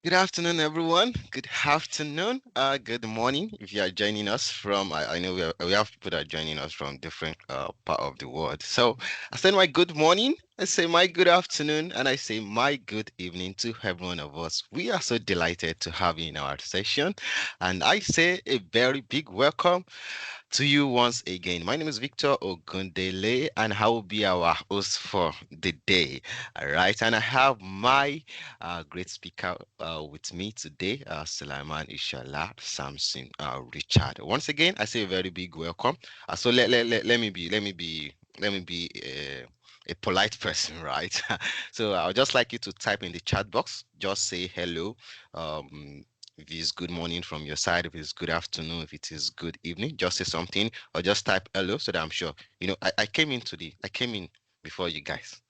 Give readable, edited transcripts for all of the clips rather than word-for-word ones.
Good afternoon, everyone. Good afternoon. Good morning. If you are joining us from, I know we have people that are joining us from different part of the world. So I say my good morning, I say my good afternoon, and I say my good evening to every one of us. We are so delighted to have you in our session, and I say a very big welcome to you once again. My name is Victor Ogundele, and I will be our host for the day. All right, and I have my great speaker with me today, Sulaiman Ishala Samson Richard. Once again, I say a very big welcome. So let me be a polite person, right? So I'll just like you to type in the chat box, just say hello. If it's good morning from your side, if it's good afternoon, if it is good evening, just say something or just type hello so that I'm sure. I came in before you guys.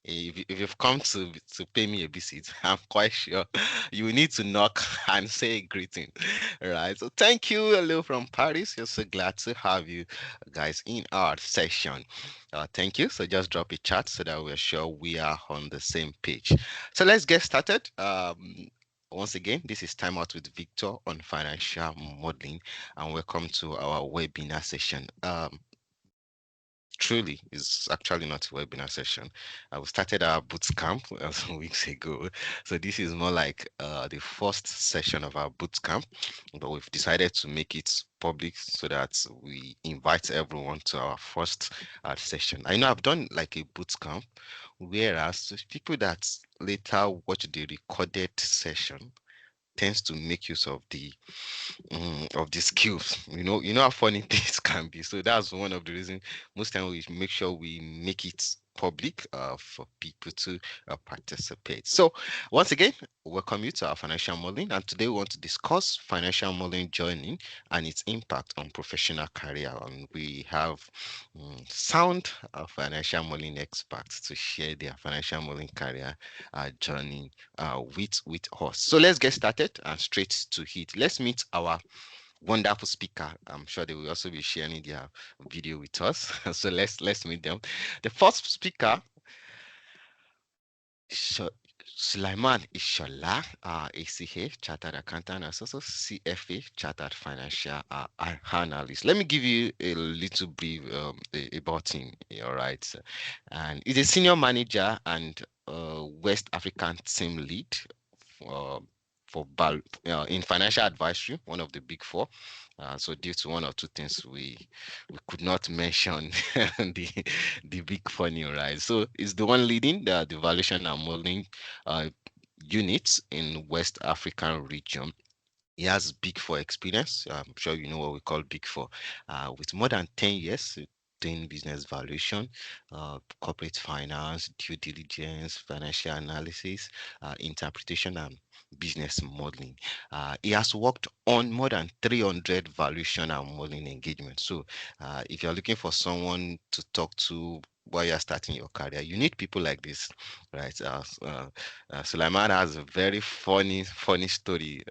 If you've come to pay me a visit, I'm quite sure you will need to knock and say a greeting. All right. So thank you, hello from Paris. We're so glad to have you guys in our session. Thank you. So just drop a chat so that we're sure we are on the same page. So let's get started. Once again, this is Time Out with Victor on financial modeling, and welcome to our webinar session. Truly, it's actually not a webinar session. We started our boot camp some weeks ago, so this is more like the first session of our boot camp, but we've decided to make it public so that we invite everyone to our first session. I know I've done like a boot camp, whereas people that later watch the recorded session tends to make use of the skills. You know how funny things can be. So that's one of the reasons most time we make sure we make it public for people to participate. So once again, welcome you to our financial modeling, and today we want to discuss financial modeling journey and its impact on professional career. And we have sound financial modeling experts to share their financial modeling career journey with us. So let's get started and straight to it. Let's meet our wonderful speaker. I'm sure they will also be sharing their video with us. So let's meet them. The first speaker, Sh- Sulaiman Ishola, ACH, Chartered Accountant, and also CFA, Chartered Financial Analyst. Let me give you a little brief about him. All right, and he's a senior manager and West African team lead uh, in financial advisory, one of the big four. So due to one or two things, we could not mention the big funny, right? So it's the one leading the valuation and modeling uh, units in West African region. He has Big Four experience. I'm sure you know what we call Big Four. With more than 10 years doing business valuation, corporate finance, due diligence, financial analysis, interpretation, and business modeling. He has worked on more than 300 valuation and modeling engagements. So, if you're looking for someone to talk to while you're starting your career, you need people like this, right? Sulaiman has a very funny story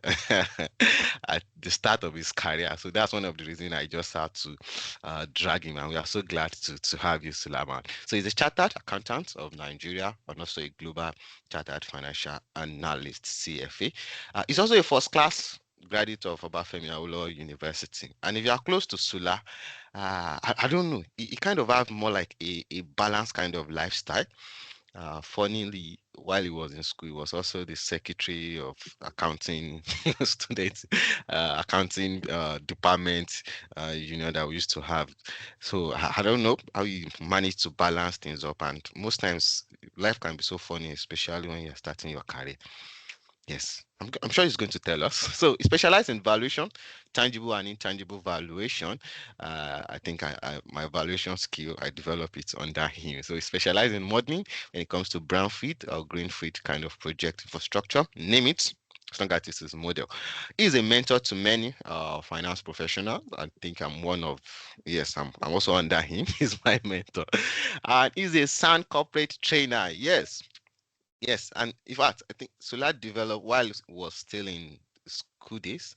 at the start of his career. So that's one of the reasons I just had to drag him. And we are so glad to have you, Sulaiman. So he's a chartered accountant of Nigeria and also a global chartered financial analyst, CFA. He's also a first class graduate of Obafemi Awolowo University. And if you are close to Sula, I don't know, he kind of have more like a balanced kind of lifestyle. Funnily, while he was in school, he was also the secretary of accounting students, accounting department, that we used to have. So I don't know how you manage to balance things up. And most times, life can be so funny, especially when you're starting your career. Yes, I'm sure he's going to tell us. So he specializes in valuation, tangible and intangible valuation. I think my valuation skill, I develop it under him. So he specializes in modeling when it comes to brownfield or greenfield kind of project infrastructure. Name it. As long as this is model. He's a mentor to many finance professionals. I think I'm one of, yes, I'm also under him. He's my mentor. And he's a sound corporate trainer. Yes, yes, and in fact, I think Solar developed while he was still in school days.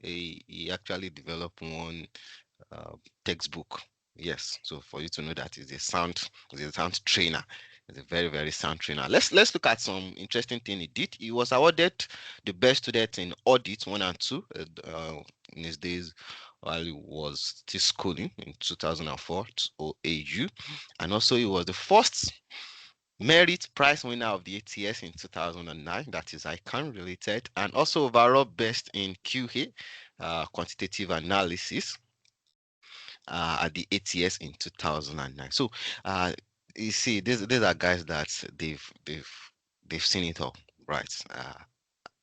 He actually developed one uh, textbook. Yes, so for you to know that he's a sound trainer. He's a very, very sound trainer. Let's look at some interesting thing he did. He was awarded the best student in audit 1 and 2 in his days while he was still schooling in 2004 to OAU. And also he was the first merit prize winner of the ATS in 2009. That is ICANN related. And also overall best in QA, quantitative analysis, at the ATS in 2009. So you see, these are guys that they've seen it all, right?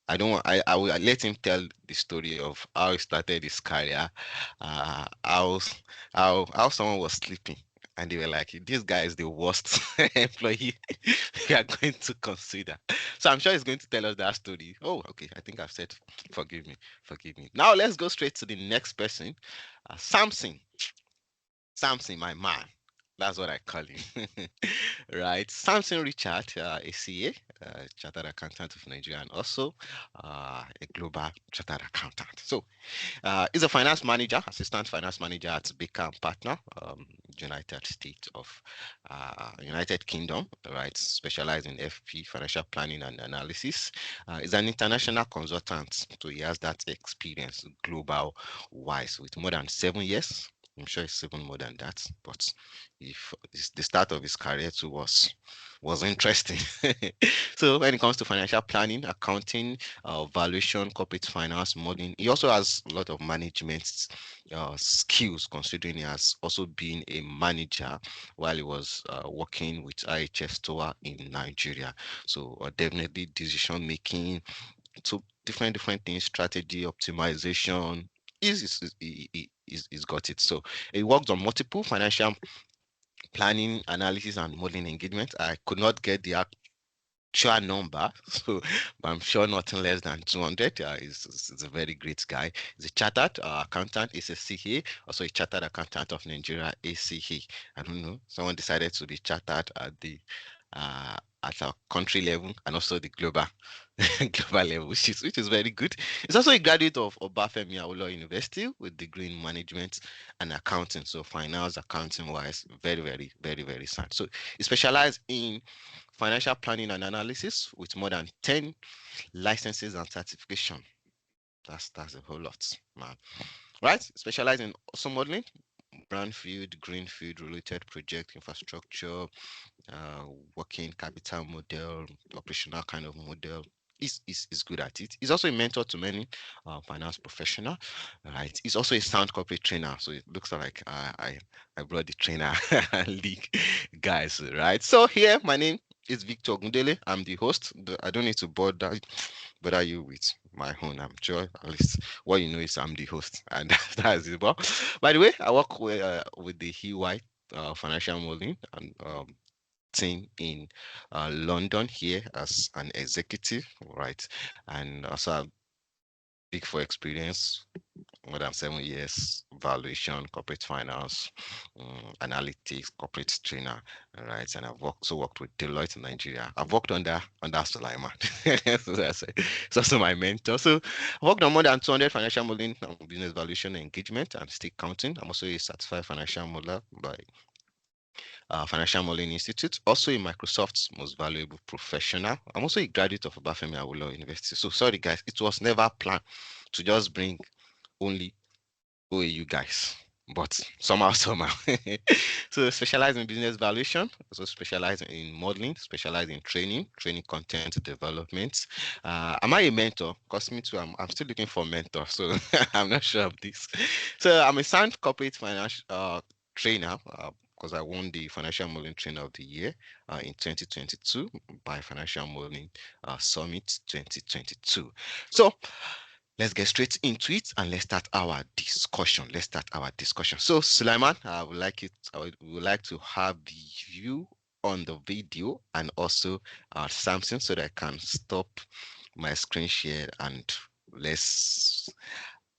I don't want, I will let him tell the story of how he started his career, uh, how how someone was sleeping. And they were like, this guy is the worst employee we are going to consider. So I'm sure he's going to tell us that story. Oh, okay. I think I've said, forgive me, forgive me. Now let's go straight to the next person, Samson. Samson, my man. That's what I call him. Right. Samson Richard, a CA, Chartered Accountant of Nigeria, and also a global Chartered Accountant. So he's a finance manager, assistant finance manager at Baker and Partner, United States of United Kingdom, right? Specialized in FP, financial planning and analysis. He's an international consultant, so he has that experience global wise with more than 7 years. I'm sure it's even more than that, but if the start of his career too was interesting. So when it comes to financial planning, accounting, valuation, corporate finance, modeling, he also has a lot of management skills, considering he has also been a manager while he was working with IHS Tower in Nigeria. So definitely decision making, so different things, strategy, optimization. He's got it. So he worked on multiple financial planning, analysis, and modeling engagement. I could not get the actual number, so but I'm sure nothing less than 200. He's a very great guy. He's a chartered accountant. He's a CA, also a chartered accountant of Nigeria, ACA. I don't know. Someone decided to be chartered at our country level and also the global global level, which is very good. He's also a graduate of Obafemi Awolowo University with degree in management and accounting. So finance, accounting wise, very sound. So he specialized in financial planning and analysis with more than 10 licenses and certification. That's a whole lot, man. Right? Specialize in also modeling, brownfield, greenfield related project infrastructure, uh, working capital model, operational kind of model. Is good at it. He's also a mentor to many finance professional, right? He's also a sound corporate trainer. So it looks like I brought the trainer league guys, right? So here, my name is Victor Gundele. I'm the host. I don't need to bother you with my own. I'm sure at least what you know is I'm the host, and that's it. But by the way, I work with the EY financial modeling and team in London here as an executive, right? And also have Big Four experience, more than 7 years, valuation, corporate finance, analytics, corporate trainer, right? And I've also worked with Deloitte in Nigeria. I've worked under Sulaiman. So it's also my mentor. So I've worked on more than 200 financial modeling, business valuation, engagement, and stake counting. I'm also a certified financial modeler by Financial Modeling Institute, also a Microsoft's most valuable professional. I'm also a graduate of Obafemi Awolowo University. So sorry guys, it was never planned to just bring only OAU guys, but somehow. So specialize in business valuation, also specialize in modeling, specialize in training content development. Am I a mentor? Because me too, I'm still looking for a mentor, so I'm not sure of this. So I'm a sound corporate financial trainer. Because I won the Financial Modeling Trainer of the Year in 2022 by Financial Modeling Summit 2022. So let's get straight into it and let's start our discussion. So Sulaiman, I would like to have you on the video and also Samson so that I can stop my screen share and let's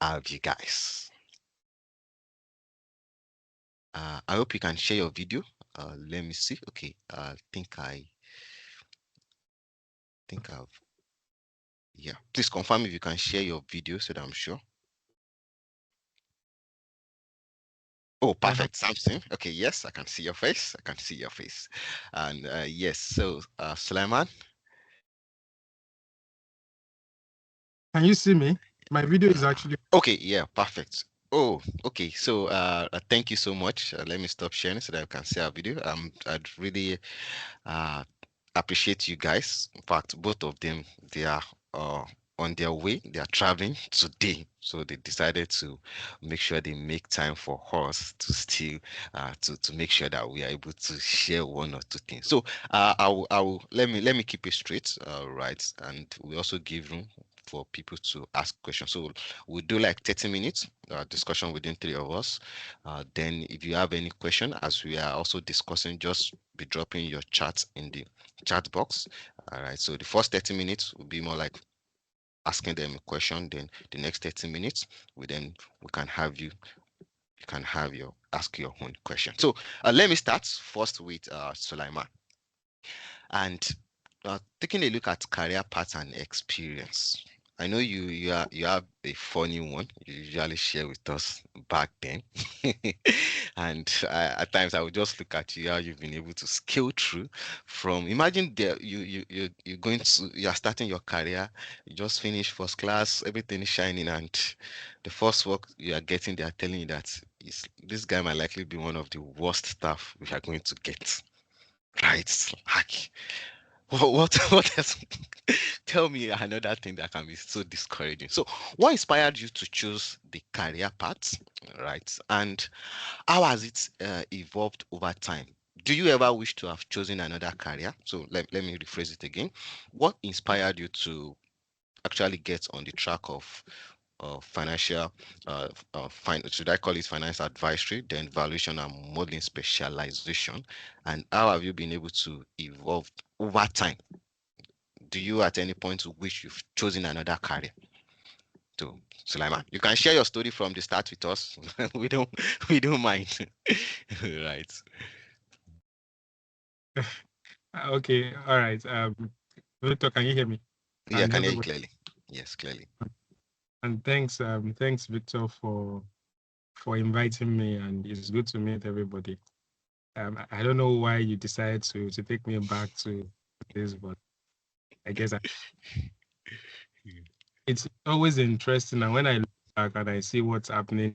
have you guys. I hope you can share your video. Let me see. Okay, think I've yeah. Please confirm if you can share your video so that I'm sure. Oh, perfect. Samson. Okay, yes, I can see your face. I can see your face. And yes, so Sulaiman. Can you see me? My video is actually Okay, yeah, perfect. Oh, okay. So thank you so much. Let me stop sharing so that I can see our video. I'd really uh appreciate you guys. In fact, both of them, they are uh, on their way. They are traveling today, so they decided to make sure they make time for us to still to make sure that we are able to share one or two things. So I will let me keep it straight, right? And we also give room for people to ask questions. So we'll do like 30 minutes discussion within three of us. Then if you have any question, as we are also discussing, just be dropping your chat in the chat box. All right. So the first 30 minutes will be more like asking them a question. Then the next 30 minutes, we can have you can have your ask your own question. So let me start first with Sulaiman. And taking a look at career path and experience, I know you have a funny one you usually share with us back then, and at times I would just look at you how you've been able to scale through from imagine there you're going to you are starting your career, you just finished first class, everything is shining, and the first work you are getting, they are telling you that is this guy might likely be one of the worst staff we are going to get. Right? Like, what else? Tell me another thing that can be so discouraging. So, what inspired you to choose the career path, right? And how has it evolved over time? Do you ever wish to have chosen another career? So let me rephrase it again. What inspired you to actually get on the track of financial, should I call it finance advisory, then valuation and modeling specialization? And how have you been able to evolve over time? Do you at any point wish you've chosen another career? To Sulaiman, you can share your story from the start with us. We don't mind. Right. okay. All right. Victor, can you hear me? Yeah, I And can hear you everybody. clearly. Yes, clearly. And thanks, Victor, for inviting me. And it's good to meet everybody. I don't know why you decided to take me back to this, but I guess it's always interesting. And when I look back and I see what's happening,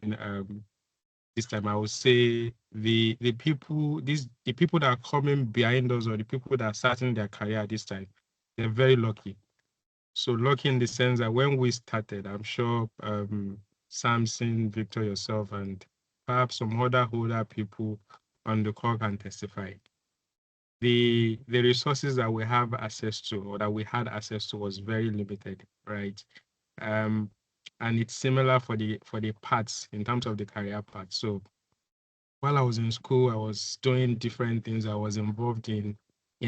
this time, I would say the people that are coming behind us, or the people that are starting their career at this time, they're very lucky. So lucky in the sense that when we started, I'm sure Samson, Victor, yourself, and perhaps some other older people on the call can testify. The resources that we have access to, or that we had access to, was very limited, right? Um, and it's similar for the parts in terms of the career part. So while I was in school, I was doing different things. I was involved in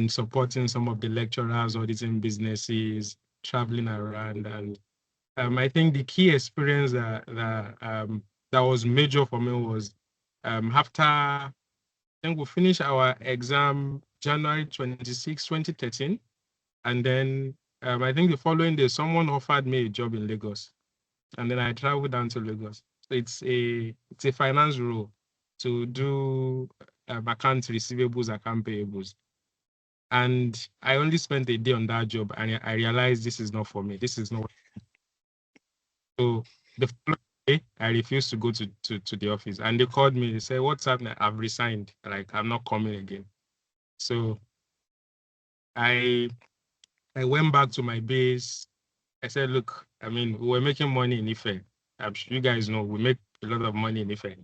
supporting some of the lecturers, auditing businesses, traveling around, and I think the key experience that was major for me was after I think we finished our exam January 26, 2013, and then I think the following day someone offered me a job in Lagos, and then I traveled down to Lagos. So it's a finance role to do account receivables, account payables. And I only spent a day on that job, and I realized this is not for me. This is not. So the following day, I refused to go to the office, and they called me. They said, "What's happening? I've resigned. Like I'm not coming again." So I I went back to my base. I said, "Look, I mean, we were making money in Ife. I'm sure you guys know we make a lot of money in Ife,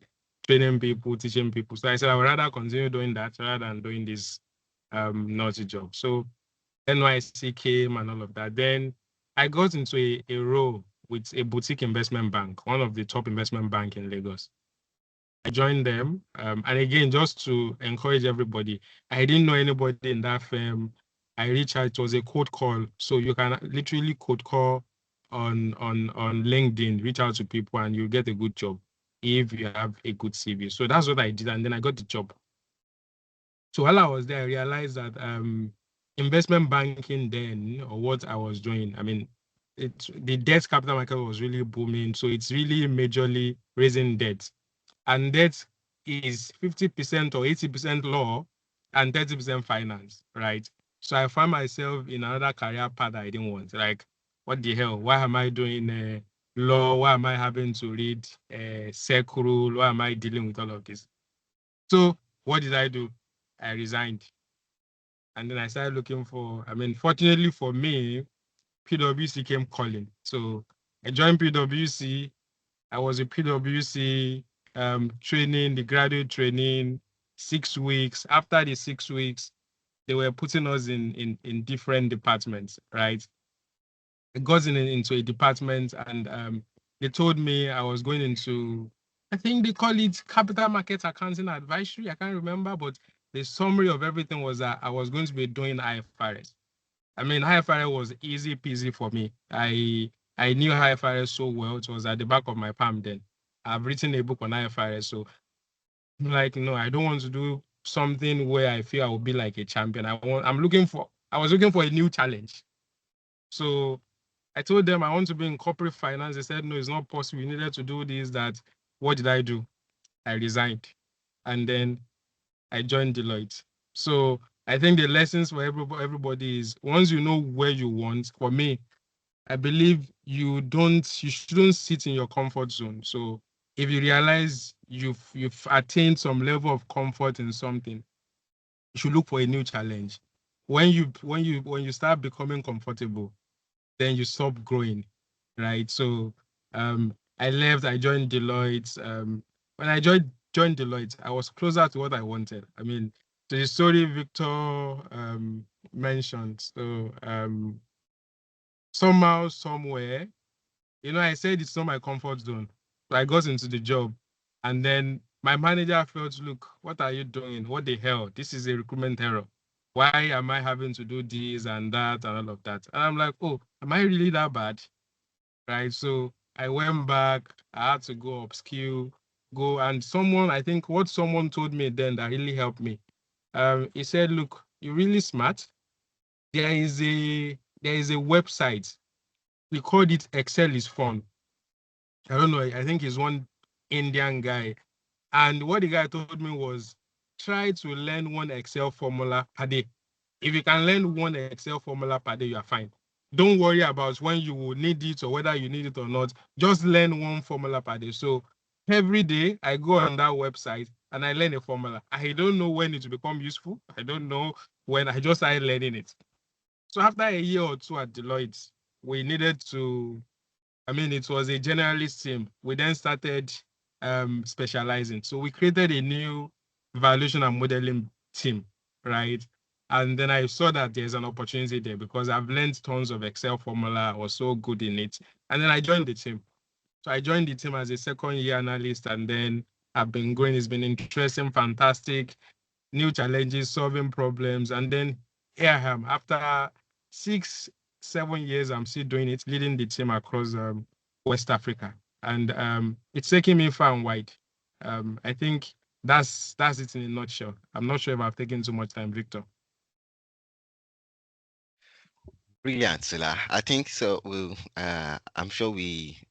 training people, teaching people. So I said I would rather continue doing that rather than doing this naughty job." So NYC came and all of that. Then I got into a role with a boutique investment bank, one of the top investment bank in Lagos. I joined them, and again, just to encourage everybody, I didn't know anybody in that firm. I reached out. It was a cold call, so you can literally cold call on LinkedIn, reach out to people, and you get a good job if you have a good CV. So that's what I did, and then I got the job. So while I was there, I realized that investment banking then, or what I was doing, I mean, the debt capital market was really booming. So it's really majorly raising debt. And debt is 50% or 80% law and 30% finance, right? So I found myself in another career path I didn't want. Like, what the hell? Why am I doing law? Why am I having to read SEC rule? Why am I dealing with all of this? So what did I do? I resigned. And then I started looking for, fortunately for me, PwC came calling. So I joined PwC. I was a PwC training, the graduate training, 6 weeks. After the 6 weeks, they were putting us in different departments, right? I got into a department and they told me I was going into, I think they call it capital markets accounting advisory. I can't remember, but the summary of everything was that I was going to be doing IFRS. IFRS was easy peasy for me. I knew IFRS so well. It was at the back of my palm then. I've written a book on IFRS. So I'm like, no, I don't want to do something where I feel I will be like a champion. I was looking for a new challenge. So I told them I want to be in corporate finance. They said, no, it's not possible. You needed to do this, that. What did I do? I resigned. And then I joined Deloitte. So I think the lessons for everybody is once you know where you want, for me, I believe you shouldn't sit in your comfort zone. So if you realize you've attained some level of comfort in something, you should look for a new challenge. When you start becoming comfortable, then you stop growing, right? So I left, I joined Deloitte. When I joined Deloitte, I was closer to what I wanted. To the story Victor mentioned. So somehow, somewhere, I said it's not my comfort zone. So I got into the job. And then my manager felt, look, what are you doing? What the hell? This is a recruitment error. Why am I having to do this and that and all of that? And I'm like, oh, am I really that bad? Right. So I went back. I had to go upskill, and I think what someone told me then that really helped me. He said, look, you're really smart. There is a website. We called it Excel is Fun. I don't know. I think he's one Indian guy. And what the guy told me was try to learn one Excel formula per day. If you can learn one Excel formula per day, you are fine. Don't worry about when you will need it or whether you need it or not. Just learn one formula per day. So every day I go on that website and I learn a formula. I don't know when it will become useful. I don't know when. I just started learning it. So after a year or two at Deloitte, we needed to, it was a generalist team. We then started specializing. So we created a new valuation and modeling team, right? And then I saw that there's an opportunity there because I've learned tons of Excel formula. I was so good in it. And then I joined the team. So I joined the team as a second year analyst, and then I've been going. It's been interesting, fantastic, new challenges, solving problems. And then here I am. After 6-7 years, I'm still doing it, leading the team across West Africa. And it's taking me far and wide. I think that's it in a nutshell. I'm not sure if I've taken too much time, Victor. Brilliant, Sila. I think so. I'm sure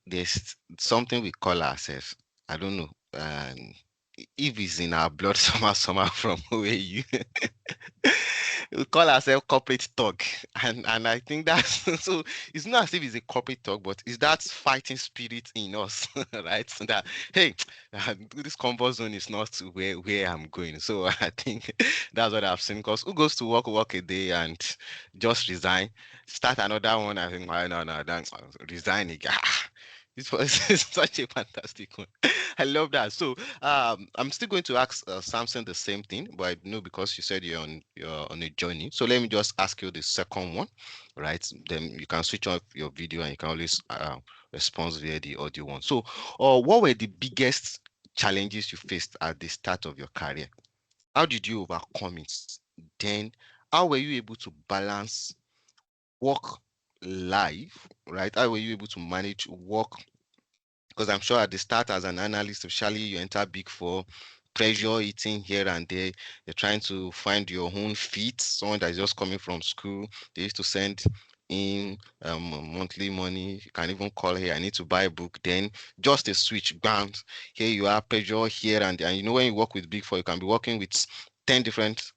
there's something we call ourselves. I don't know. If it's in our blood somehow from where you we call ourselves corporate talk, and I think that's so. It's not as if it's a corporate talk, but it's that fighting spirit in us, right? So that hey, this comfort zone is not where I'm going. So I think that's what I've seen. Because who goes to work a day and just resign, start another one? I think no, then resign again. This was such a fantastic one. I love that. So I'm still going to ask Samson the same thing, but I know because you said you're on a journey. So let me just ask you the second one, right? Then you can switch off your video and you can always respond via the audio one. So, what were the biggest challenges you faced at the start of your career? How did you overcome it? Then, how were you able to balance work life, right? How were you able to manage work? Because I'm sure at the start as an analyst, especially you enter Big Four, pressure eating here and there. You're trying to find your own feet. Someone that's just coming from school, they used to send in monthly money. You can even call, hey, I need to buy a book. Then just a switch, bounce. Here you are, pressure here and there. And you know, when you work with Big Four, you can be working with 10 different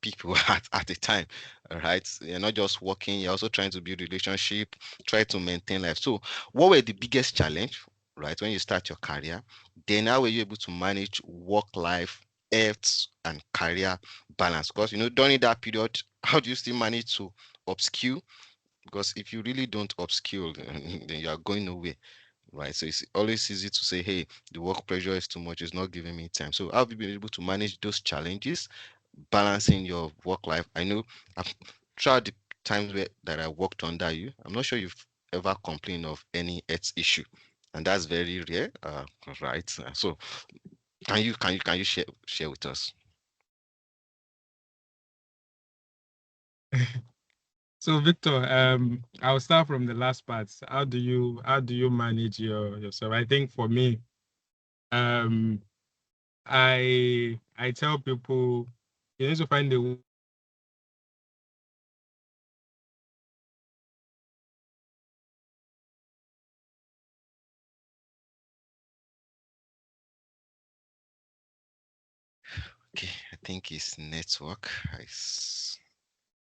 people at a time. All right. You're not just working, you're also trying to build relationship, try to maintain life. So what were the biggest challenge, right, when you start your career? Then how were you able to manage work life, health, and career balance? Because you know, during that period, how do you still manage to upskill? Because if you really don't upskill, then you are going nowhere, right? So it's always easy to say, hey, the work pressure is too much, it's not giving me time. So how have you been able to manage those challenges, balancing your work life? I know I've throughout the times where that I worked under you, I'm not sure you've ever complained of any health issue, and that's very rare, right? So can you share with us? So Victor, I'll start from the last part. How do you manage yourself? I think for me, um, I tell people you need to find a way Okay, I think his network is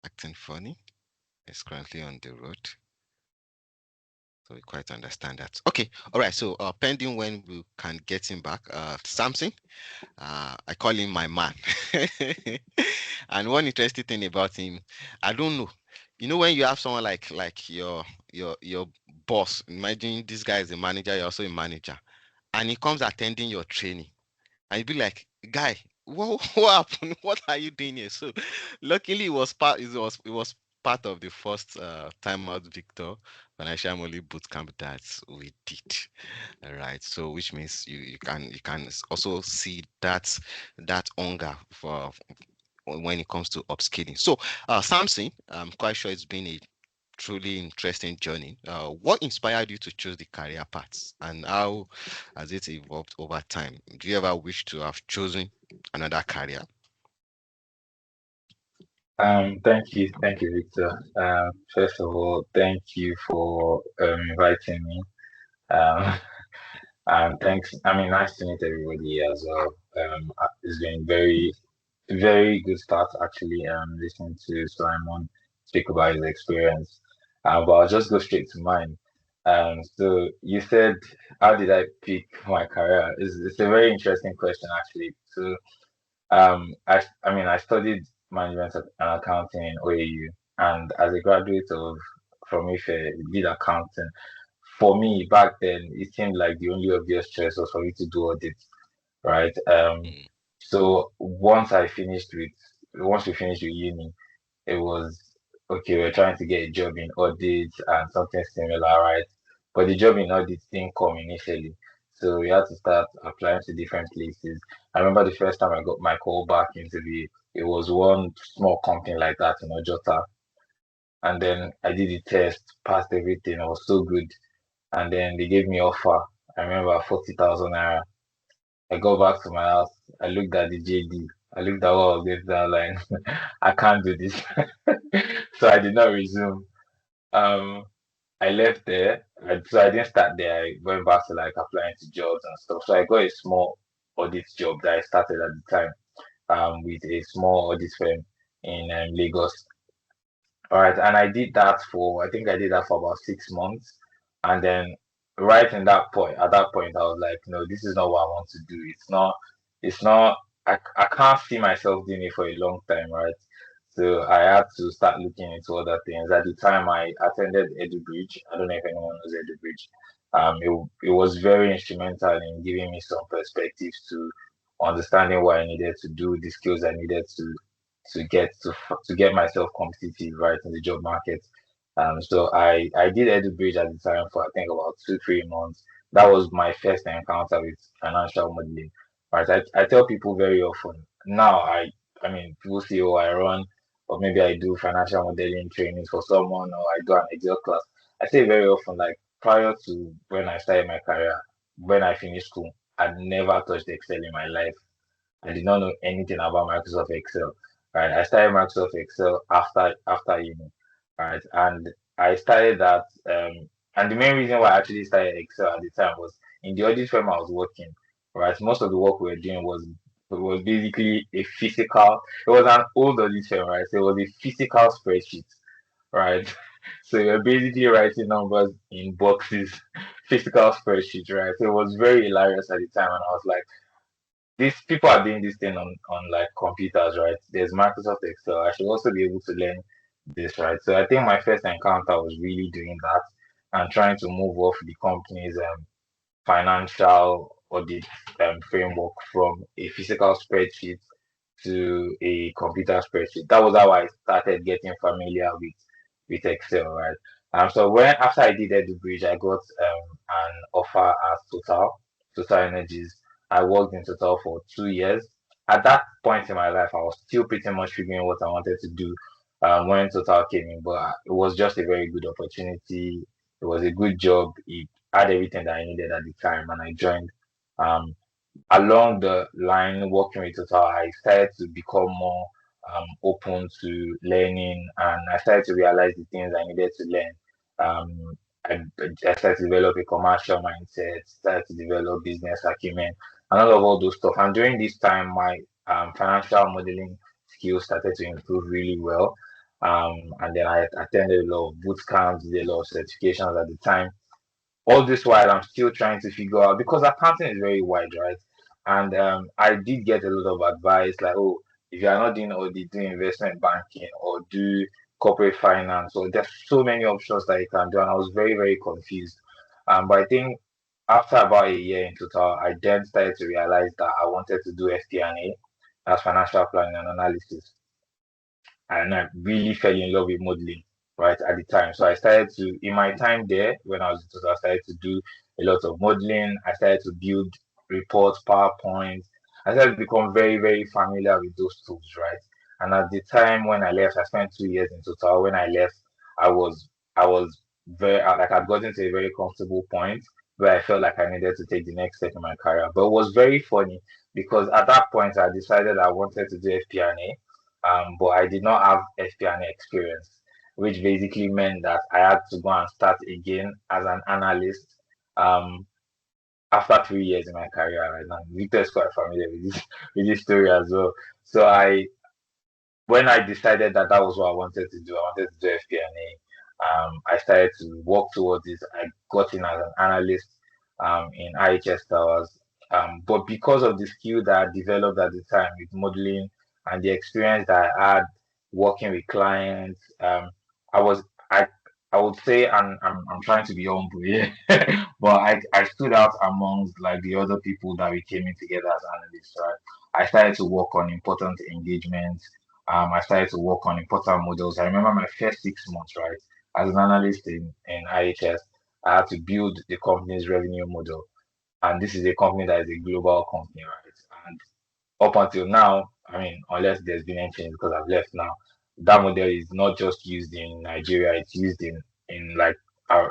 acting funny. He's currently on the road. So we quite understand that. Okay, all right. So pending when we can get him back, Samson, I call him my man. And one interesting thing about him, I don't know. You know, when you have someone like your boss, imagine this guy is a manager, you're also a manager, and he comes attending your training, and you be like, guy, what happened? What are you doing here? So luckily it was part of the first time out Victor Financial Money Bootcamp that we did. All right. So which means you can also see that hunger for when it comes to upskilling. So Samson, I'm quite sure it's been a truly interesting journey. What inspired you to choose the career paths, and how has it evolved over time? Do you ever wish to have chosen another career? Thank you, Victor. First of all, thank you for inviting me. Um, and thanks. I mean, nice to meet everybody as well. It's been very good start actually. Listening to Simon speak about his experience. But I'll just go straight to mine. So you said, how did I pick my career? It's a very interesting question actually. So I mean, I studied management and accounting in OAU, and as a graduate of from IFE, did accounting. For me, back then, it seemed like the only obvious choice was for me to do audit, right? Mm, So once we finished with uni, it was okay. We're trying to get a job in audit and something similar, right? But the job in audit didn't come initially, so we had to start applying to different places. I remember the first time I got my call back interview, it was one small company like that in Ojota, and then I did the test, passed everything. I was so good, and then they gave me offer. I remember 40,000 naira. I go back to my house. I looked at the JD. I looked at what was this down line. I can't do this. So I did not resume. Um, I left there. So I didn't start there. I went back to like applying to jobs and stuff. So I got a small audit job that I started at the time with a small audit firm in Lagos. All right, and I think I did that for about 6 months, and then right in that point, at that point, I was like, no, this is not what I want to do. It's not. I can't see myself doing it for a long time, right? So I had to start looking into other things. At the time, I attended EduBridge. I don't know if anyone knows EduBridge. It was very instrumental in giving me some perspectives to understanding what I needed to do, the skills I needed to get myself competitive right in the job market. So I did EduBridge at the time for I think about 2 3 months. That was my first encounter with financial modeling. Right, I tell people very often now. I mean people say, oh, I run or maybe I do financial modeling training for someone or I do an Excel class. I say very often like prior to when I started my career, when I finished school, I'd never touched Excel in my life. I did not know anything about Microsoft Excel. Right. I started Microsoft Excel after uni. right? And I started that, and the main reason why I actually started Excel at the time was in the audit firm I was working, right? Most of the work we were doing was basically a physical. It was an old audit firm, right? So it was a physical spreadsheet, right? So you're basically writing numbers in boxes, physical spreadsheet, right? So it was very hilarious at the time, and I was like, these people are doing this thing on like computers, right? There's Microsoft Excel. I should also be able to learn this, right? So I think my first encounter was really doing that and trying to move off the company's financial audit framework from a physical spreadsheet to a computer spreadsheet. That was how I started getting familiar with Excel, right? So when after I did EduBridge, I got an offer at Total Energies. I worked in Total for 2 years. At that point in my life, I was still pretty much figuring what I wanted to do when Total came in, but it was just a very good opportunity. It was a good job. It had everything that I needed at the time, and I joined. Um, Along the line working with Total, I started to become more open to learning, and I started to realize the things I needed to learn. I started to develop a commercial mindset, started to develop business acumen, and all those stuff. And during this time, my financial modeling skills started to improve really well. And then I attended a lot of boot camps, did a lot of certifications at the time. All this while I'm still trying to figure out because accounting is very wide, right? And I did get a lot of advice like, oh, if you are not doing audit, do investment banking or do corporate finance. So there's so many options that you can do, and I was very, very confused. But I think after about a year in total, I then started to realize that I wanted to do FP&A, that's financial planning and analysis, and I really fell in love with modeling right at the time. So I started to, in my time there, when I was, I started to do a lot of modeling. I started to build reports, PowerPoint. I started to become very, very familiar with those tools, right? And at the time when I left, I spent 2 years in total. When I left, I was very like I'd gotten to a very comfortable point where I felt like I needed to take the next step in my career. But it was very funny because at that point I decided I wanted to do FP&A, but I did not have FP&A experience, which basically meant that I had to go and start again as an analyst um, after 3 years in my career right now. Victor is quite familiar with this with this story as well. So when I decided that that was what I wanted to do, I wanted to do FP&A. I started to work towards this. I got in as an analyst in IHS Towers. But because of the skill that I developed at the time with modeling and the experience that I had working with clients, I was I I would say, and I'm trying to be humble here, but I stood out amongst like the other people that we came in together as analysts. Right? I started to work on important engagements. I started to work on important models. I remember my first 6 months, right, as an analyst in IHS, I had to build the company's revenue model. And this is a company that is a global company, right? And up until now, I mean, unless there's been any change because I've left now, that model is not just used in Nigeria, it's used in like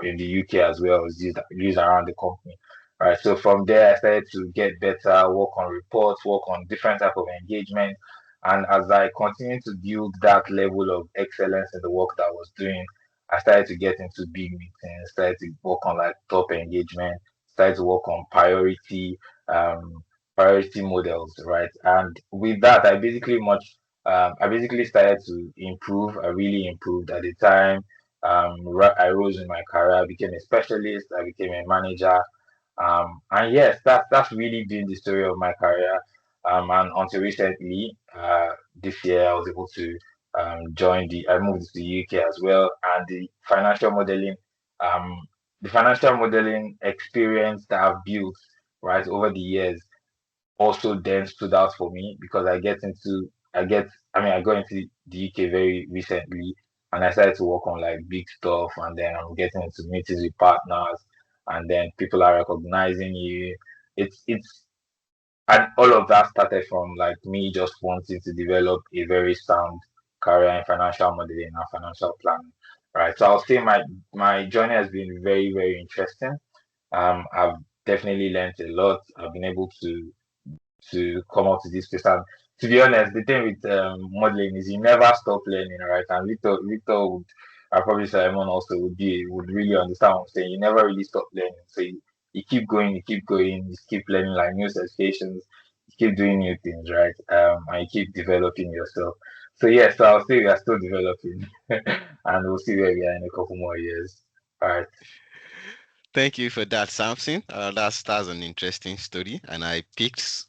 in the UK as well, it's used around the company. Right. So from there I started to get better, work on reports, work on different type of engagement. And as I continued to build that level of excellence in the work that I was doing, I started to get into big meetings, started to work on like top engagement, started to work on um, priority models, right? And with that, I basically started to improve. I really improved at the time. I rose in my career, I became a specialist, I became a manager. And yes, that's really been the story of my career. And until recently, this year, I was able to I moved to the UK as well, and um, the financial modeling experience that I've built right over the years also then stood out for me because I got into the UK very recently, and I started to work on like big stuff, and then I'm getting into meetings with partners, and then people are recognizing you. It's and all of that started from like me just wanting to develop a very sound career in financial modeling and financial planning. Right. So I'll say my journey has been very, very interesting. I've definitely learned a lot. I've been able to come up to this place. And to be honest, the thing with modeling is you never stop learning, right? And Victor would I probably Simon also would really understand what I'm saying. You never really stop learning. So you keep going, you keep learning like new certifications, you keep doing new things, right? And you keep developing yourself. So yes, so I'll say we are still developing and we'll see where we are in a couple more years. All right. Thank you for that, Samson. That's an interesting story, and I picked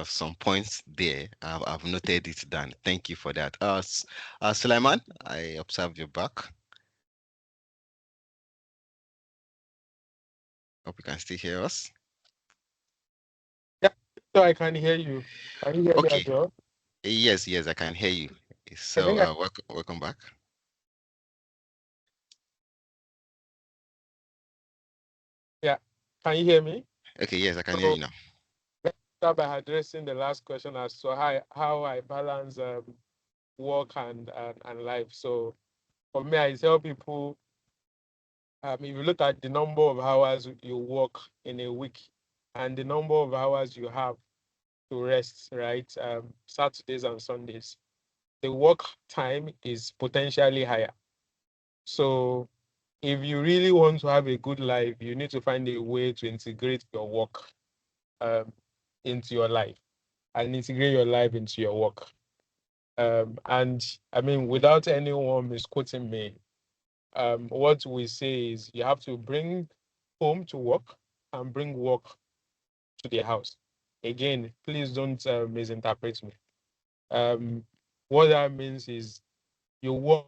some points there. I've noted it down. Thank you for that. Sulaiman, I observed your back. Hope you can still hear us. Yeah, so I can hear you. Can you hear me as Okay. well? Yes, yes, I can hear you. I So, think I, welcome back. yeah. Can you hear me? Okay, yes, I can hear So you now. let's start by addressing the last question as to how I balance work and life. So for me, I tell people, if you look at the number of hours you work in a week and the number of hours you have to rest, right? Saturdays and Sundays, the work time is potentially higher. So if you really want to have a good life, you need to find a way to integrate your work um, into your life and integrate your life into your work. And I mean, without anyone misquoting me, what we say is you have to bring home to work and bring work to the house. Again, please don't misinterpret me. Um, what that means is you work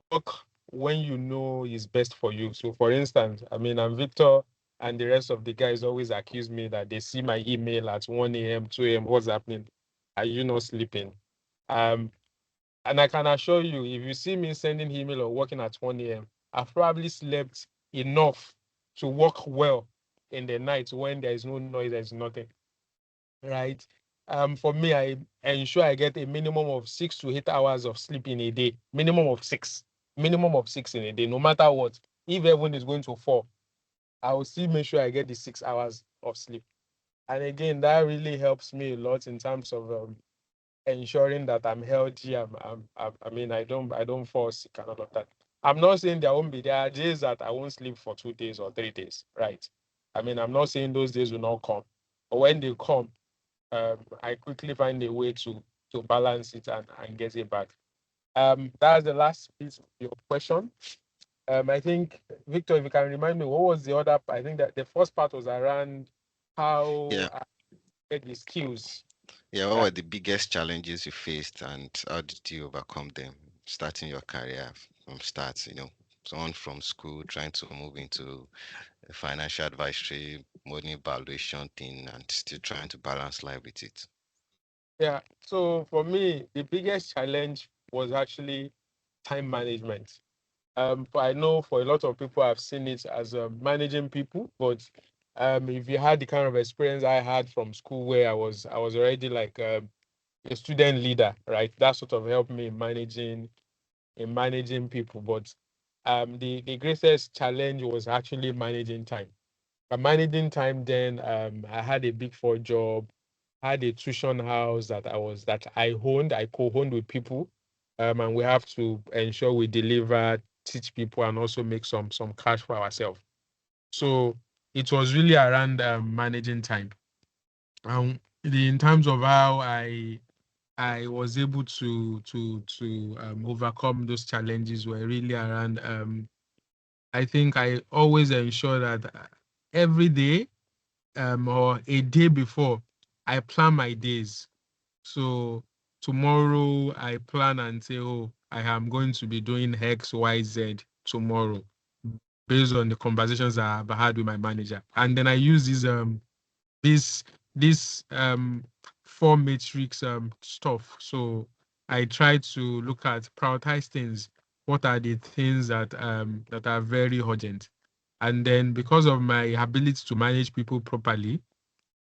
when you know is best for you. So, for instance, I mean, I'm Victor, and the rest of the guys always accuse me that they see my email at 1 a.m., 2 a.m. What's happening? Are you not sleeping? Um, and I can assure you, if you see me sending email or working at 1 a.m., I've probably slept enough to work well in the night when there is no noise, there's nothing, right? For me, I ensure I get a minimum of 6 to 8 hours of sleep in a day, minimum of six in a day, no matter what. If everyone is going to fall, I will still make sure I get the 6 hours of sleep. And again, that really helps me a lot in terms of ensuring that I'm healthy. I mean, I don't fall sick and all of that. I'm not saying there are days that I won't sleep for 2 days or 3 days, right? I mean, I'm not saying those days will not come, but when they come, I quickly find a way to balance it and get it back. That's the last piece of your question. I think Victor, if you can remind me, what was the other? I think that the first part was around how Yeah, I get the skills. yeah. What Right? were the biggest challenges you faced, and how did you overcome them? Starting your career from start, someone from school trying to move into a financial advisory, money valuation thing, and still trying to balance life with it. Yeah. So for me, the biggest challenge was actually time management. I know for a lot of people, I've seen it as managing people, but if you had the kind of experience I had from school, where I was already like a student leader, right? That sort of helped me in managing people. But the greatest challenge was actually managing time. By managing time, then I had a big four job, had a tuition house that I owned, I co-owned with people, and we have to ensure we deliver, teach people, and also make some cash for ourselves. So it was really around managing time. In terms of how I was able to overcome those challenges were really around. I think I always ensure that every day or a day before, I plan my days. So tomorrow I plan and say, oh, I am going to be doing X, Y, Z tomorrow based on the conversations I've had with my manager. And then I use this this 4 matrix stuff. So I try to look at prioritize things. What are the things that are very urgent? And then because of my ability to manage people properly,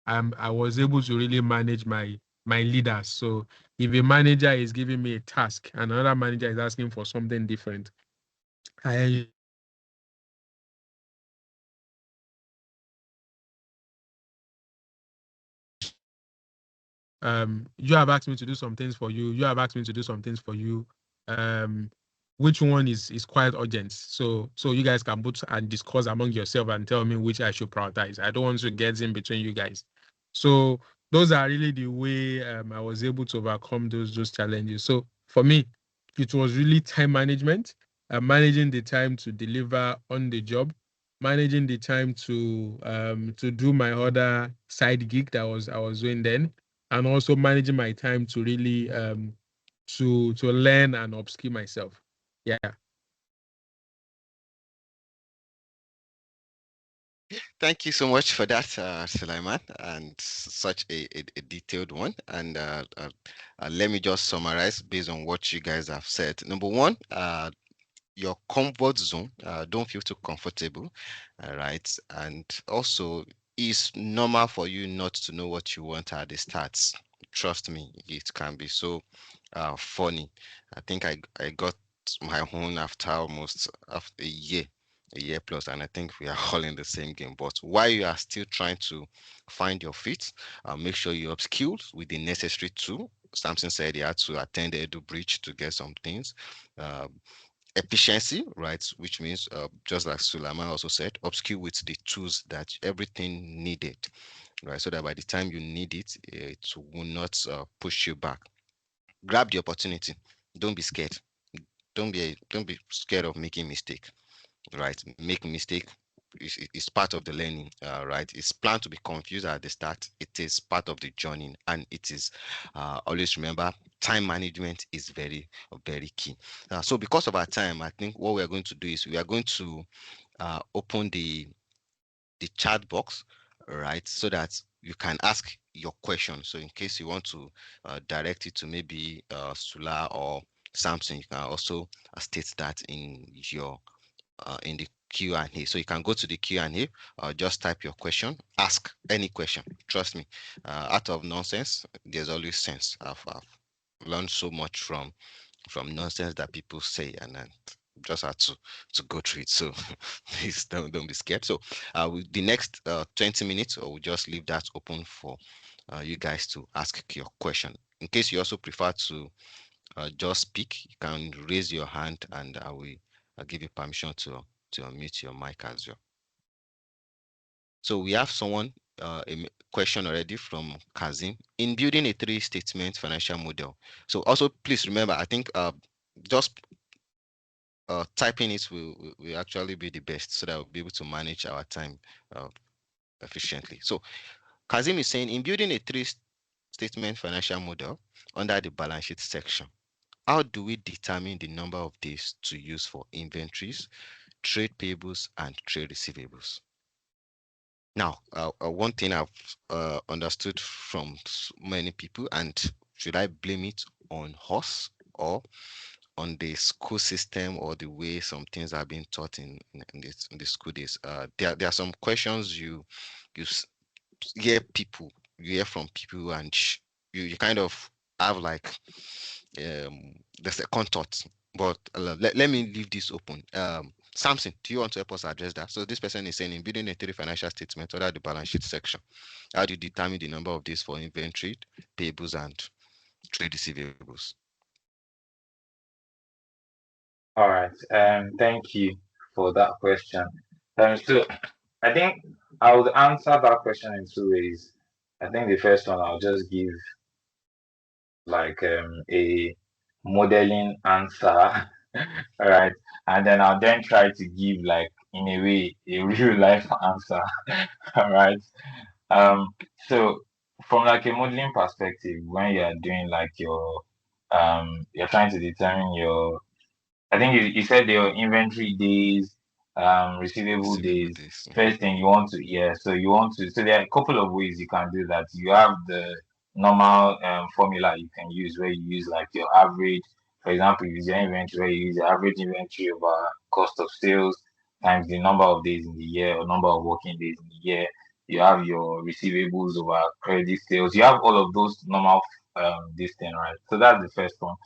I was able to really manage my leaders. So if a manager is giving me a task and another manager is asking for something different, I you have asked me to do some things for you. You have asked me to do some things for you. Um, which one is quite urgent. So you guys can put and discuss among yourself and tell me which I should prioritize. I don't want to get in between you guys. So those are really the way I was able to overcome those challenges. So for me, it was really time management, managing the time to deliver on the job, managing the time to do my other side gig that I was doing then, and also managing my time to really to learn and upskill myself. Yeah. Thank you so much for that, Sulaiman, and such a detailed one. And let me just summarize based on what you guys have said. Number one, your comfort zone. Don't feel too comfortable, right? And also, it's normal for you not to know what you want at the start. Trust me, it can be so funny. I think I got my own after almost after a year plus, and I think we are all in the same game. But while you are still trying to find your feet, make sure you upskill with the necessary tool. Samson said he had to attend the Edu Bridge to get some things. Uh, Efficiency, right? Which means, just like Sulaiman also said, upskill with the tools that everything needed, right? So that by the time you need it, it will not push you back. Grab the opportunity. Don't be scared. Don't be scared of making mistake, right? Make mistake is part of the learning, right? It's planned to be confused at the start. It is part of the journey, and it is always remember time management is very very key. So because of our time, I think what we are going to do is we are going to open the chat box, right, so that you can ask your question. So in case you want to direct it to maybe Sula or Samson, you can also state that in the Q&A. So you can go to the Q&A, just type your question, ask any question. Trust me, out of nonsense, there's always sense. I've learned so much from nonsense that people say, and then just had to go through it. So please don't be scared. So with the next 20 minutes, or we'll just leave that open for you guys to ask your question. In case you also prefer to just speak, you can raise your hand, and I will give you permission to unmute your mic as well. So we have someone a question already from Kazim. In building a three-statement financial model. So also please remember, I think just typing it will actually be the best, so that we'll be able to manage our time efficiently. So Kazim is saying, in building a three-statement financial model under the balance sheet section, how do we determine the number of days to use for inventories, trade payables, and trade receivables? Now, one thing I've understood from many people, and should I blame it on us or on the school system, or the way some things are being taught in the school days? There are some questions you hear from people, and you kind of have like the second thought. But let me leave this open. Samson, do you want to help us address that? So this person is saying, in building a three financial statement under the balance sheet section, how do you determine the number of days for inventory, payables, and trade receivables? All right. Thank you for that question. So I think I would answer that question in two ways. I think the first one I'll just give like a modeling answer, right? And then I'll then try to give like in a way a real life answer, all right? Um, so from like a modeling perspective, when you're doing like your you're trying to determine your, I think you said your inventory days, receivable Receivable days. days. First thing you want to, yeah, so you want to, so there are a couple of ways you can do that. You have the normal formula you can use, where you use like your average, for example, you use your inventory, where you use the average inventory over cost of sales times the number of days in the year or number of working days in the year. You have your receivables over credit sales. You have all of those normal this thing, right? So that's the first one.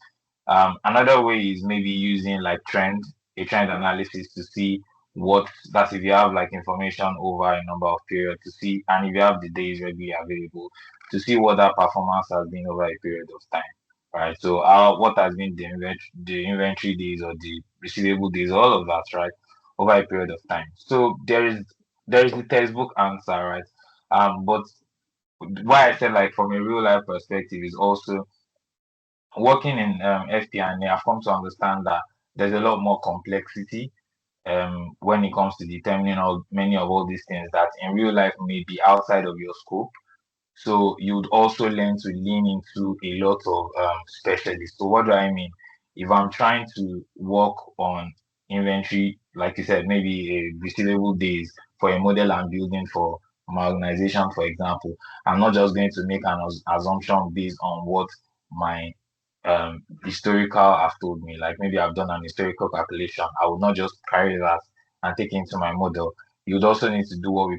Another way is maybe using like a trend analysis to see what, that's if you have like information over a number of periods to see, and if you have the days readily available to see what that performance has been over a period of time. right? So what has been the inventory days or the receivable days, all of that, right, over a period of time. So there is the textbook answer, right? But why I said like from a real life perspective is also working in FP&A. I've come to understand that there's a lot more complexity when it comes to determining all many of all these things that in real life may be outside of your scope. So you'd also learn to lean into a lot of specialists. So what do I mean? If I'm trying to work on inventory, like you said, maybe a receivable days for a model I'm building for my organization, for example, I'm not just going to make an assumption based on what my historical have told me. Like maybe I've done an historical calculation. I would not just carry that and take it into my model. You'd also need to do what we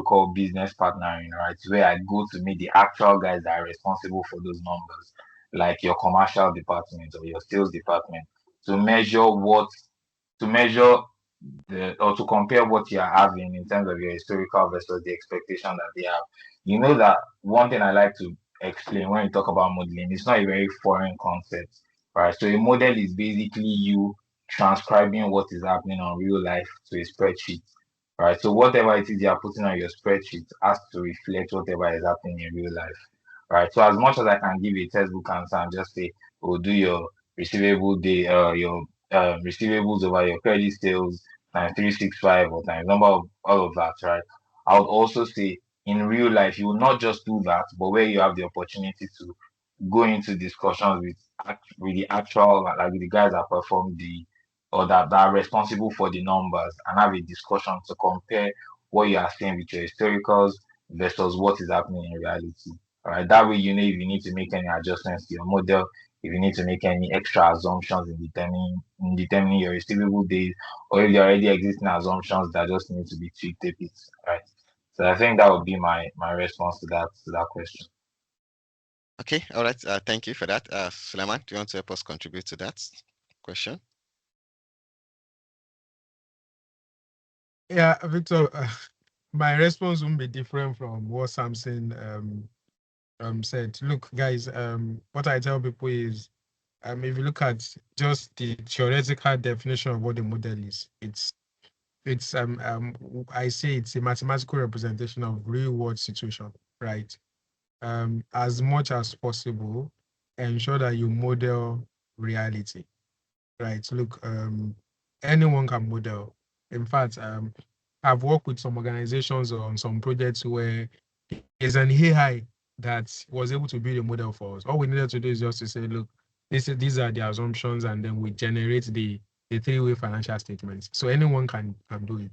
call business partnering, right? Where I go to meet the actual guys that are responsible for those numbers, like your commercial department or your sales department, to measure what to measure or to compare what you are having in terms of your historical versus the expectation that they have. You know that one thing I like to explain when you talk about modeling, it's not a very foreign concept, right? So a model is basically you transcribing what is happening on real life to a spreadsheet, right? So whatever it is you are putting on your spreadsheet has to reflect whatever is happening in real life, right? So as much as I can give a textbook answer and just say, "Oh, do your receivable day, your receivables over your credit sales times 365 or times number of all of that, right?" I would also say in real life, you will not just do that, but where you have the opportunity to go into discussions with the actual like with the guys that perform the or that are responsible for the numbers and have a discussion to compare what you are saying with your historicals versus what is happening in reality. All right. That way, you know if you need to make any adjustments to your model, if you need to make any extra assumptions in determining your receivable days, or if there are already existing assumptions that just need to be tweaked a bit. Right. So I think that would be my response to that question. Okay, all right. Thank you for that. Suleiman, do you want to help us contribute to that question? Yeah, Victor, my response won't be different from what Samson said. Look, guys, what I tell people is if you look at just the theoretical definition of what the model is, it's I say it's a mathematical representation of real world situation, right? As much as possible, ensure that you model reality, right? Look, anyone can model. In fact, I've worked with some organizations on some projects where there's an AI that was able to build a model for us. All we needed to do is just to say, look, these are the assumptions, and then we generate the three-way financial statements. So anyone can do it.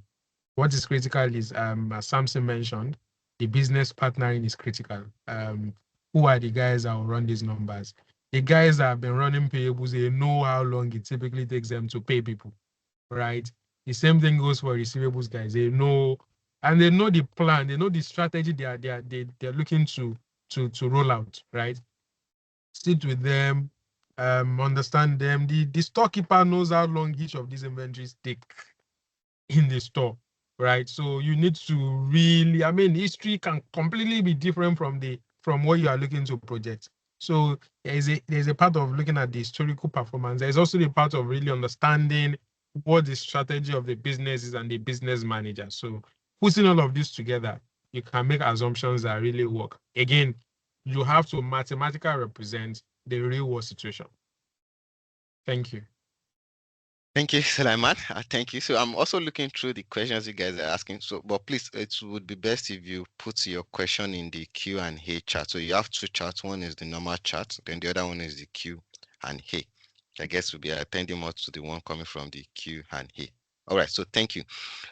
What is critical is, as Samson mentioned, the business partnering is critical. Who are the guys that will run these numbers? The guys that have been running payables, they know how long it typically takes them to pay people, right? The same thing goes for receivables guys. They know, and they know the plan, they know the strategy they're looking to roll out, right? Sit with them, understand them. The storekeeper knows how long each of these inventories take in the store, right? So you need to really, I mean, history can completely be different from what you are looking to project. So there's a part of looking at the historical performance. There's also the part of really understanding what the strategy of the business is and the business manager. So putting all of this together, you can make assumptions that really work. Again, you have to mathematically represent the real world situation. Thank you. Thank you, Sulaiman. Thank you. So I'm also looking through the questions you guys are asking. So, but please, it would be best if you put your question in the Q and A chat. So you have two chats. One is the normal chat, then the other one is the Q and A. I guess we'll be attending more to the one coming from the Q and A. All right. So thank you.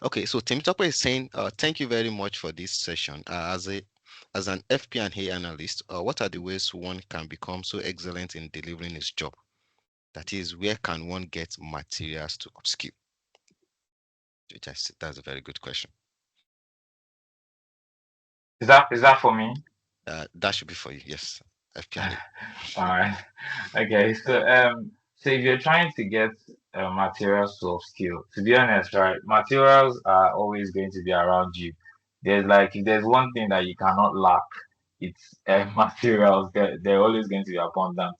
Okay. So Temitope is saying, thank you very much for this session. As an FP&A analyst, what are the ways one can become so excellent in delivering his job? That is, where can one get materials to upskill? That's a very good question. Is that for me? That should be for you. Yes, FP&A. All right. Okay. So if you're trying to get materials to upskill, to be honest, right, materials are always going to be around you. If there's one thing that you cannot lack, it's materials. They're always going to be abundant.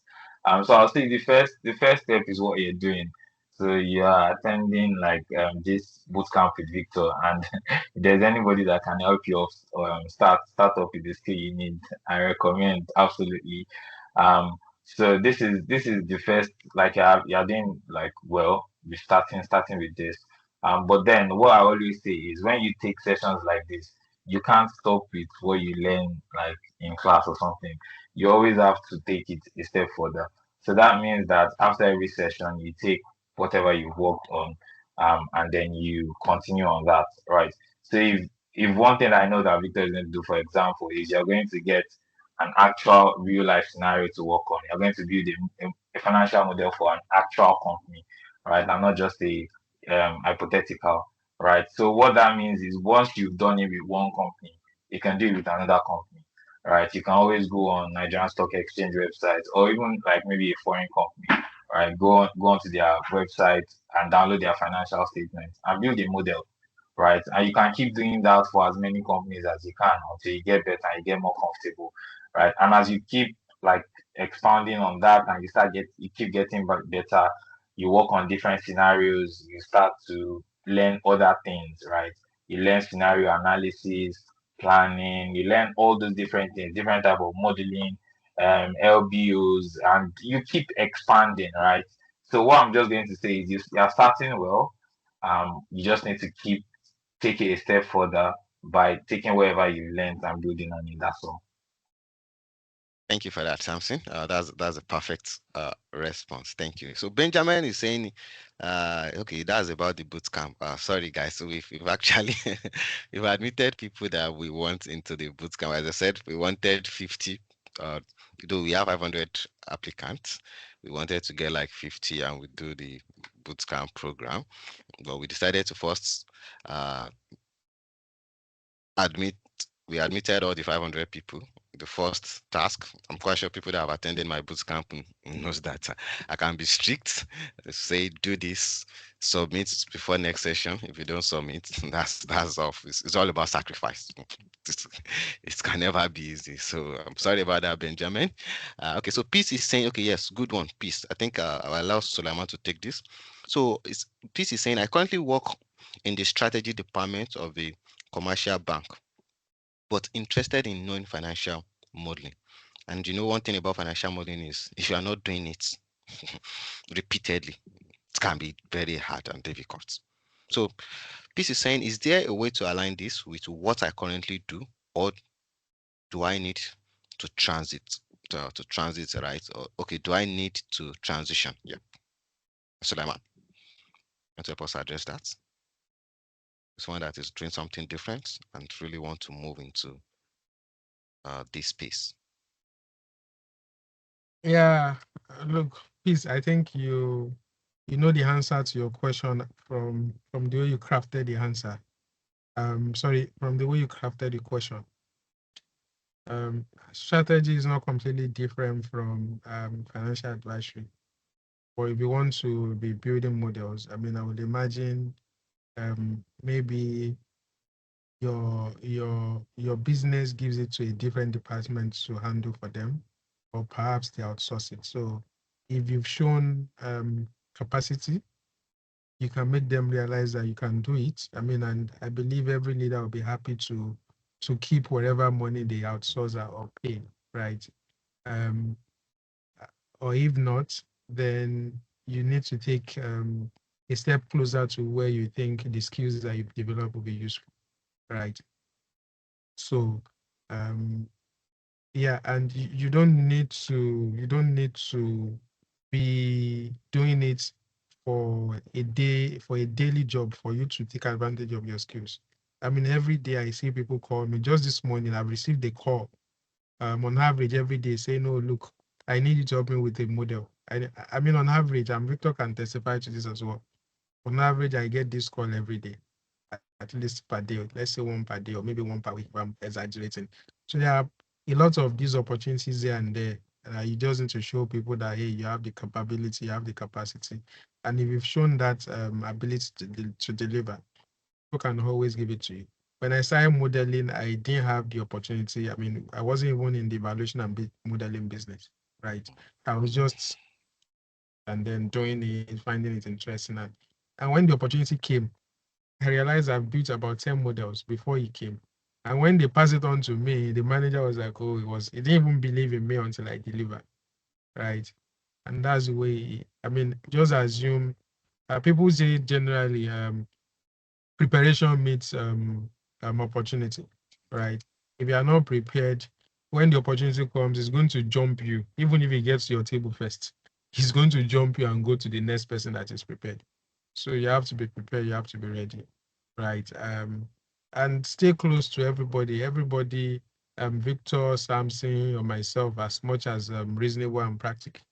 So I'll say the first step is what you're doing. So you are attending like this boot camp with Victor, and if there's anybody that can help you start up with the skill you need, I recommend absolutely. So this is the first, like you're doing like well with starting with this. But then what I always say is when you take sessions like this, you can't stop with what you learn like in class or something. You always have to take it a step further. So that means that after every session, you take whatever you've worked on, and then you continue on that, right? So if one thing I know that Victor is going to do, for example, is you're going to get an actual real life scenario to work on. You're going to build a financial model for an actual company, right? And not just a hypothetical, right? So what that means is once you've done it with one company, you can do it with another company, right? You can always go on Nigerian Stock Exchange website or even like maybe a foreign company, right? Go onto their website and download their financial statements and build a model, right? And you can keep doing that for as many companies as you can until you get better and you get more comfortable, right? And as you keep like expanding on that and you keep getting better, you work on different scenarios, you start to learn other things, right? You learn scenario analysis, planning, you learn all those different things, different type of modeling, LBOs, and you keep expanding, right? So what I'm just going to say is you're starting well. You just need to keep take it a step further by taking whatever you learned and building on it. That's all. Thank you for that, Samson. That's a perfect response. Thank you. So Benjamin is saying, okay, that's about the boot camp. Sorry, guys. So we've actually we've admitted people that we want into the boot camp. As I said, we wanted 50. Uh, though we have 500 applicants, we wanted to get like 50, and we do the boot camp program. But we decided to first uh, admit we admitted all the 500 people. The first task, I'm quite sure people that have attended my boot camp knows that I can be strict. Say do this, submit before next session. If you don't submit, that's off. It's all about sacrifice. It can never be easy. So I'm sorry about that, Benjamin. Okay, so Peace is saying, okay, yes, good one, Peace. I think I'll allow Suleiman to take this. So Peace is saying, I currently work in the strategy department of a commercial bank, but interested in knowing financial modeling. And you know, one thing about financial modeling is if you are not doing it repeatedly, it can be very hard and difficult. So Peace is saying, is there a way to align this with what I currently do, or do I need to transit, right? Or, okay, do I need to transition? Yeah. Suleiman, want to help us address that? Someone that is doing something different and really want to move into this space. Yeah, look, please, I think you know the answer to your question from the way you crafted the answer. Sorry, from the way you crafted the question. Strategy is not completely different from financial advisory. Or if you want to be building models, I mean, I would imagine maybe your business gives it to a different department to handle for them, or perhaps they outsource it. So if you've shown capacity, you can make them realize that you can do it. I mean, and I believe every leader will be happy to keep whatever money they outsource or pay, right? Um, or if not, then you need to take a step closer to where you think the skills that you've developed will be useful, right? So, um, yeah, and you don't need to be doing it for a day for a daily job for you to take advantage of your skills. I mean, every day I see people call me. Just this morning, I've received a call on average every day saying, "Oh, look, I need you to help me with a model." I mean, on average, and Victor can testify to this as well. On average, I get this call every day, at least per day. Let's say one per day, or maybe one per week. If I'm exaggerating. So there are a lot of these opportunities here and there. You just need to show people that hey, you have the capability, you have the capacity, and if you've shown that ability to deliver, people can always give it to you. When I started modeling, I didn't have the opportunity. I mean, I wasn't even in the evaluation and modeling business. right? I was just and then doing it, finding it interesting. And when the opportunity came, I realized I've built about 10 models before he came. And when they passed it on to me, the manager was like, oh, he didn't even believe in me until I delivered, right? And that's the way, I mean, just assume, people say generally, preparation meets opportunity, right? If you are not prepared, when the opportunity comes, it's going to jump you. Even if it gets to your table first, he's going to jump you and go to the next person that is prepared. So you have to be prepared. You have to be ready, right? And stay close to everybody. Everybody, Victor, Samson, or myself, as much as reasonable and practical.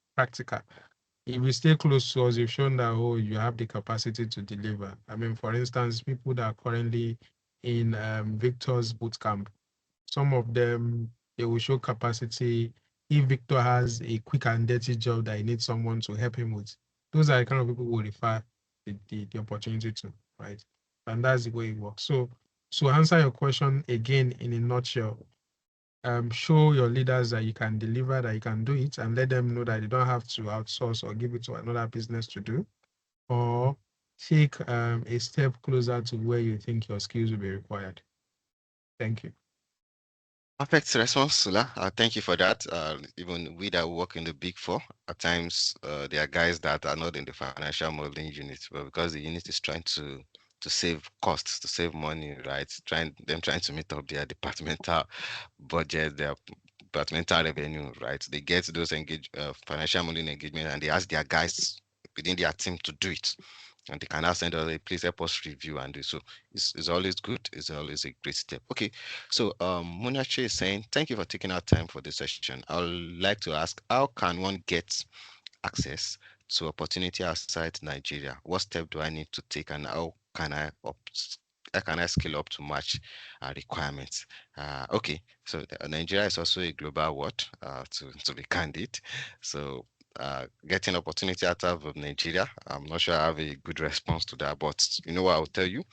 If you stay close to us, you've shown that, oh, you have the capacity to deliver. I mean, for instance, people that are currently in Victor's bootcamp, some of them, they will show capacity. If Victor has a quick and dirty job that he needs someone to help him with, those are the kind of people who will refer the opportunity to, right? And that's the way it works. So to answer your question again in a nutshell, show your leaders that you can deliver, that you can do it, and let them know that you don't have to outsource or give it to another business to do, or take a step closer to where you think your skills will be required. Thank you. Perfect response, Sula. Thank you for that. Even we that work in the Big Four, at times there are guys that are not in the financial modeling unit, but because the unit is trying to save costs, to save money, right? Trying to meet up their departmental budget, their departmental revenue, right? They get those financial modeling engagement, and they ask their guys within their team to do it, and they can now send us, please help us review and do so. It's always good. It's always a great step. Okay, so Munachi is saying, thank you for taking our time for this session. I would like to ask, how can one get access to opportunity outside Nigeria? What step do I need to take, and how can I scale up to match requirements? Okay, so Nigeria is also a global word, to be candid. So getting opportunity out of Nigeria, I'm not sure I have a good response to that, but you know what I'll tell you?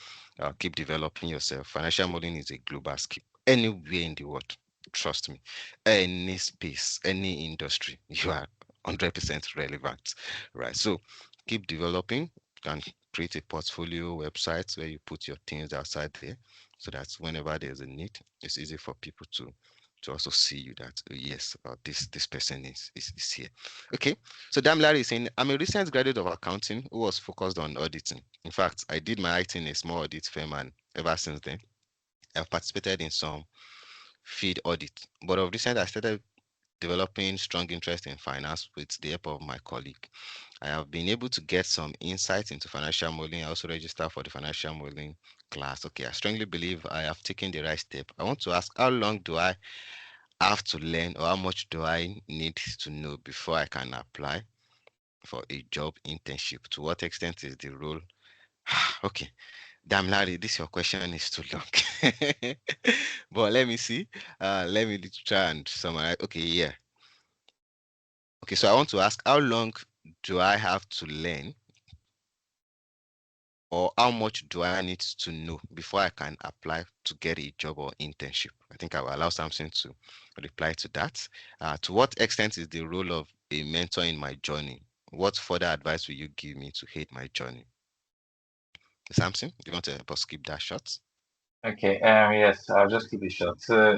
Keep developing yourself. Financial modeling is a global skill. Anywhere in the world, trust me, any space, any industry, you are 100% relevant, right? So keep developing and create a portfolio website where you put your things outside there, so that whenever there's a need, it's easy for people to also see you that, yes, this person is here. Okay, so Damilari is saying, I'm a recent graduate of accounting who was focused on auditing. In fact, I did my IT in a small audit firm, and ever since then, I've participated in some field audit. But of recent, I started developing strong interest in finance with the help of my colleague. I have been able to get some insight into financial modeling. I also registered for the financial modeling class. Okay, I strongly believe I have taken the right step. I want to ask, how long do I have to learn, or how much do I need to know before I can apply for a job internship? To what extent is the role? Okay, damn Larry, this your question is too long. But let me see. Let me try and summarize. Okay, yeah. Okay, so I want to ask, how long do I have to learn, or how much do I need to know before I can apply to get a job or internship? I think I will allow Samson to reply to that. To what extent is the role of a mentor in my journey? What further advice will you give me to aid my journey? Samson, do you want to help us keep that short? Okay, yes, I'll just keep it short. So,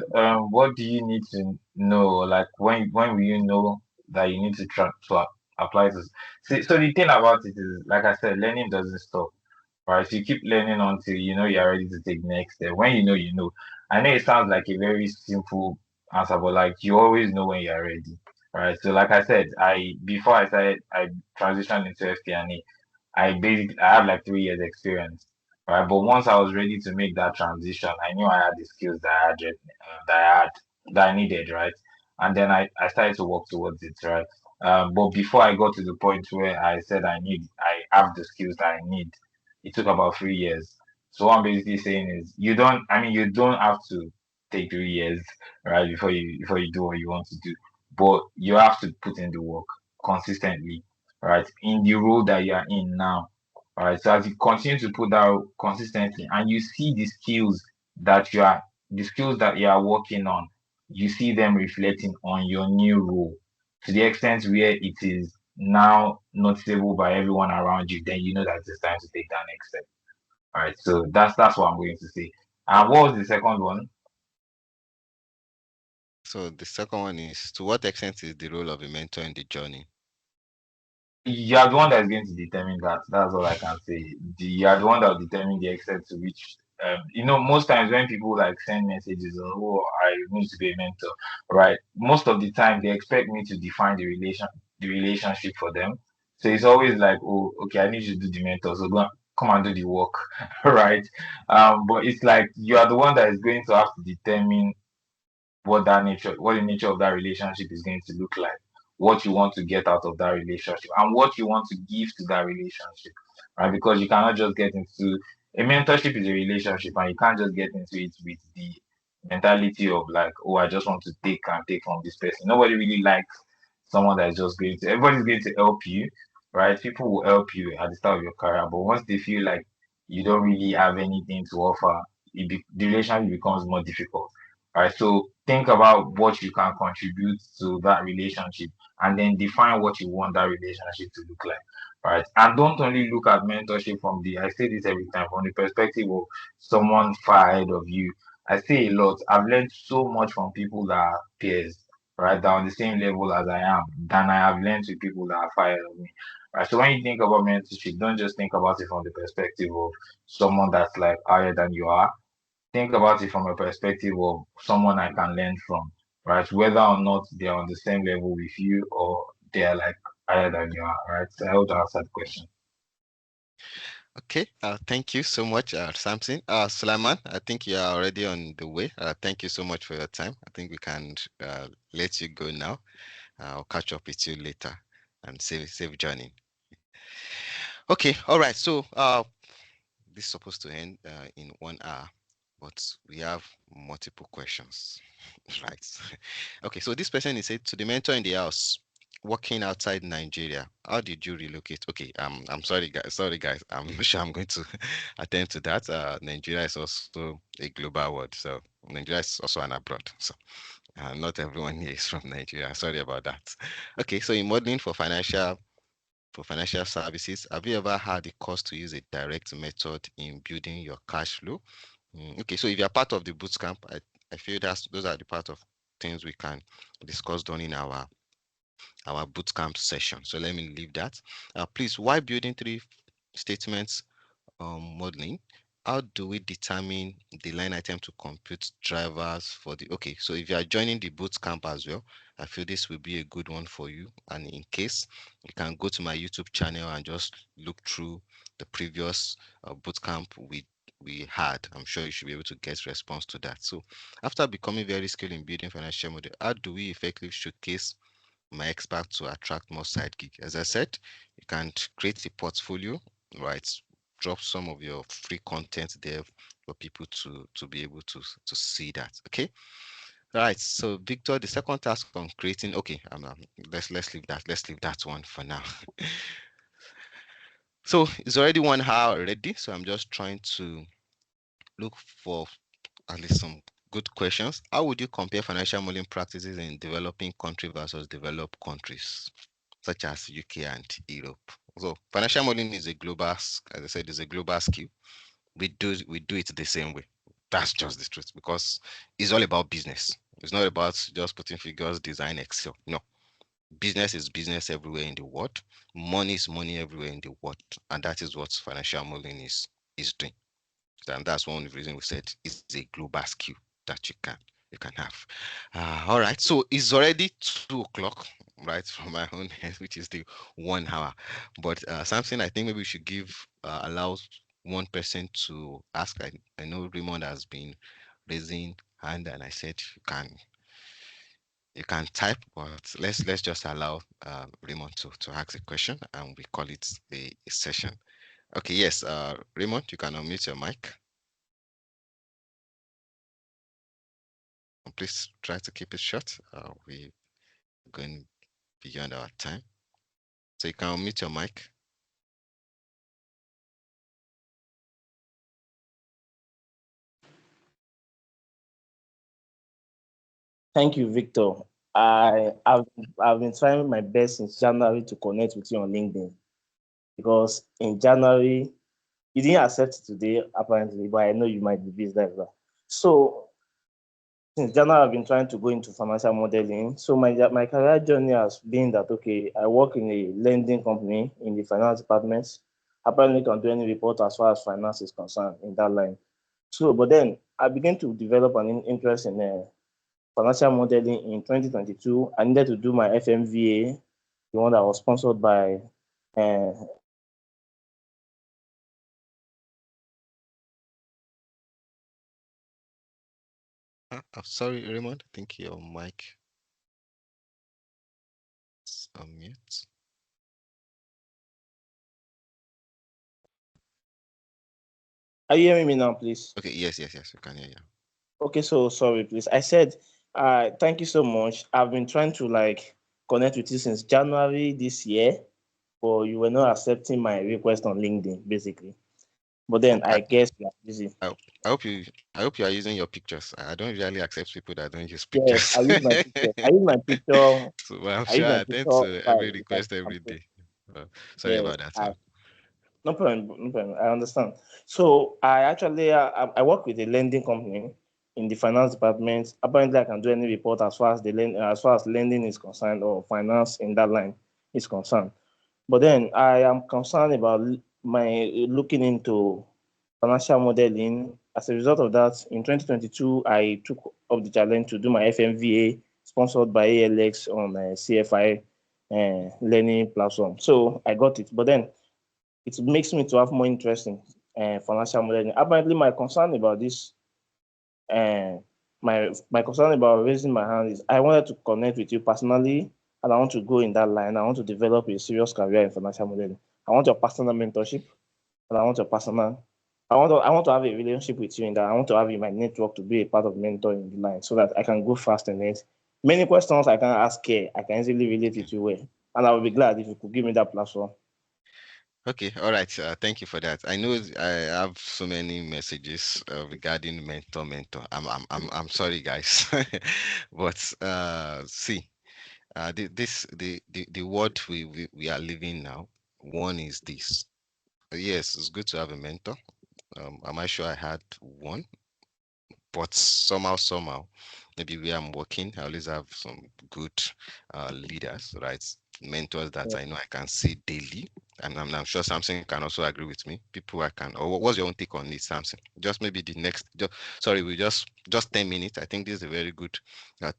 what do you need to know? Like, when will you know that you need to try to apply this? See, so the thing about it is, like I said, learning doesn't stop, right? So you keep learning until you know you're ready to take next step. When you know, you know. I know it sounds like a very simple answer, but like you always know when you're ready, right? So, like I said, before I transitioned into FP&A. I have like 3 years experience, right? But once I was ready to make that transition, I knew I had the skills that I needed, right? And then I started to work towards it, right? But before I got to the point where I have the skills that I need, it took about 3 years. So what I'm basically saying is, you don't have to take 3 years, right, before you do what you want to do, but you have to put in the work consistently, right, in the role that you are in now. All right. So as you continue to put that consistently and you see the skills that you are working on, you see them reflecting on your new role. to the extent where it is now noticeable by everyone around you, then you know that it's time to take that next step. All right, so that's what I'm going to say. And what was the second one? So the second one is, to what extent is the role of a mentor in the journey? You are the one that is going to determine that. That's all I can say. You are the one that will determine the extent to which, most times when people like send messages, oh, I need to be a mentor, right? Most of the time they expect me to define the relationship for them. So it's always like, oh, okay, I need you to do the mentor, so come and do the work, right? But it's like you are the one that is going to have to determine what the nature of that relationship is going to look like, what you want to get out of that relationship, and what you want to give to that relationship, right? Because you cannot just get into a mentorship is a relationship, and you can't just get into it with the mentality of like, oh, I just want to take and take from this person. Nobody really likes someone that is just going to. Everybody's going to help you, right? People will help you at the start of your career, but once they feel like you don't really have anything to offer, the relationship becomes more difficult. Right. So think about what you can contribute to that relationship and then define what you want that relationship to look like. Right. And don't only look at mentorship from I say this every time, from the perspective of someone far ahead of you. I say a lot. I've learned so much from people that are peers, right? That are on the same level as I am, than I have learned with people that are far ahead of me. Right. So when you think about mentorship, don't just think about it from the perspective of someone that's like higher than you are. Think about it from a perspective of someone I can learn from, right? Whether or not they're on the same level with you or they're like higher than you are, right? So I hope to answer the question. Okay, thank you so much, Samson. Sulaiman, I think you are already on the way. Thank you so much for your time. I think we can let you go now. I'll catch up with you later and save journey. Okay, all right. So this is supposed to end in 1 hour, but we have multiple questions, right? Okay, so this person is said, to the mentor in the house, working outside Nigeria, how did you relocate? Okay, I'm sorry guys, I'm not sure I'm going to attend to that. Nigeria is also a global word, so Nigeria is also an abroad. So not everyone here is from Nigeria. Sorry about that. Okay, so in modeling for financial services, have you ever had the cost to use a direct method in building your cash flow? Okay, so if you're part of the bootcamp, I feel those are the part of things we can discuss during our bootcamp session. So let me leave that. Please, why building three statements modeling? How do we determine the line item to compute drivers for the, okay, so if you are joining the bootcamp as well, I feel this will be a good one for you. And in case, you can go to my YouTube channel and just look through the previous bootcamp we had. I'm sure you should be able to get response to that. So after becoming very skilled in building financial model, how do we effectively showcase my expert to attract more side gig? As I said, you can create a portfolio, right? Drop some of your free content there for people to be able to see that. Okay. All right. So Victor, the second task on creating. Okay. Let's leave that. Let's leave that one for now. So it's already 1 hour already. So I'm just trying to look for at least some good questions. How would you compare financial modeling practices in developing country versus developed countries, such as UK and Europe? So financial modeling is a global, as I said, is a global skill. We do it the same way. That's just the truth, because it's all about business. It's not about just putting figures, design Excel. No, business is business everywhere in the world. Money is money everywhere in the world, and that is what financial modeling is doing. And that's one of the reasons we said it's a global skill that you can have. All right, so it's already 2 o'clock, right, from my own head, which is the 1 hour. But something I think maybe we should allow one person to ask. I know Raymond has been raising hand, and I said you can type, but let's just allow Raymond to ask a question, and we call it a session. Okay, yes, Raymond, you can unmute your mic. Please try to keep it short. We're going beyond our time. So you can unmute your mic. Thank you, Victor. I've been trying my best since January to connect with you on LinkedIn, because in January you didn't accept it today apparently, but I know you might be busy as well. So since January, I've been trying to go into financial modeling. So my career journey has been that, okay, I work in a lending company in the finance department. Apparently, can do any report as far as finance is concerned in that line. So, but then I began to develop an interest in financial modeling in 2022. I needed to do my FMVA, the one that was sponsored by uh, Sorry, Raymond. I think your mic is on mute. Are you hearing me now, please? Okay, yes, we can hear you. Okay, so sorry, please. I said, thank you so much. I've been trying to connect with you since January this year, but you were not accepting my request on LinkedIn, basically. But then I guess you are busy. I, I hope you I hope you are using your pictures. I don't really accept people that don't use Yes, pictures. I use my picture. I use my picture. So well, I'm I use sure my I attend picture. to every request every day. Sorry Yes, about that, sir. no problem, no problem. I understand. So I actually I work with a lending company in the finance department. Apparently, I can do any report as far as as far as lending is concerned, or finance in that line is concerned. But then I am concerned about my looking into financial modeling. As a result of that, in 2022, I took up the challenge to do my FMVA, sponsored by ALX on CFI learning platform. So I got it. But then it makes me to have more interest in financial modeling. Apparently, my concern about this, uh, my concern about raising my hand is I wanted to connect with you personally, and I want to go in that line. I want to develop a serious career in financial modeling. I want your personal mentorship, and I want your personal. I want to have a relationship with you in that. I want to have in my network to be a part of mentoring the line so that I can go fast in it. Many questions I can ask here, I can easily relate it to well. And I will be glad if you could give me that platform. Okay, all right. Thank you for that. I know I have so many messages regarding mentor. I'm sorry, guys, but see, the world we are living now. One is this. Yes, it's good to have a mentor. Am I sure I had one? But somehow, maybe where I'm working, I always have some good leaders, right? Mentors that I know I can see daily. And I'm sure Samson can also agree with me. People I can, or what's your own take on this, Samson? Just maybe the next, sorry, we just 10 minutes. I think this is a very good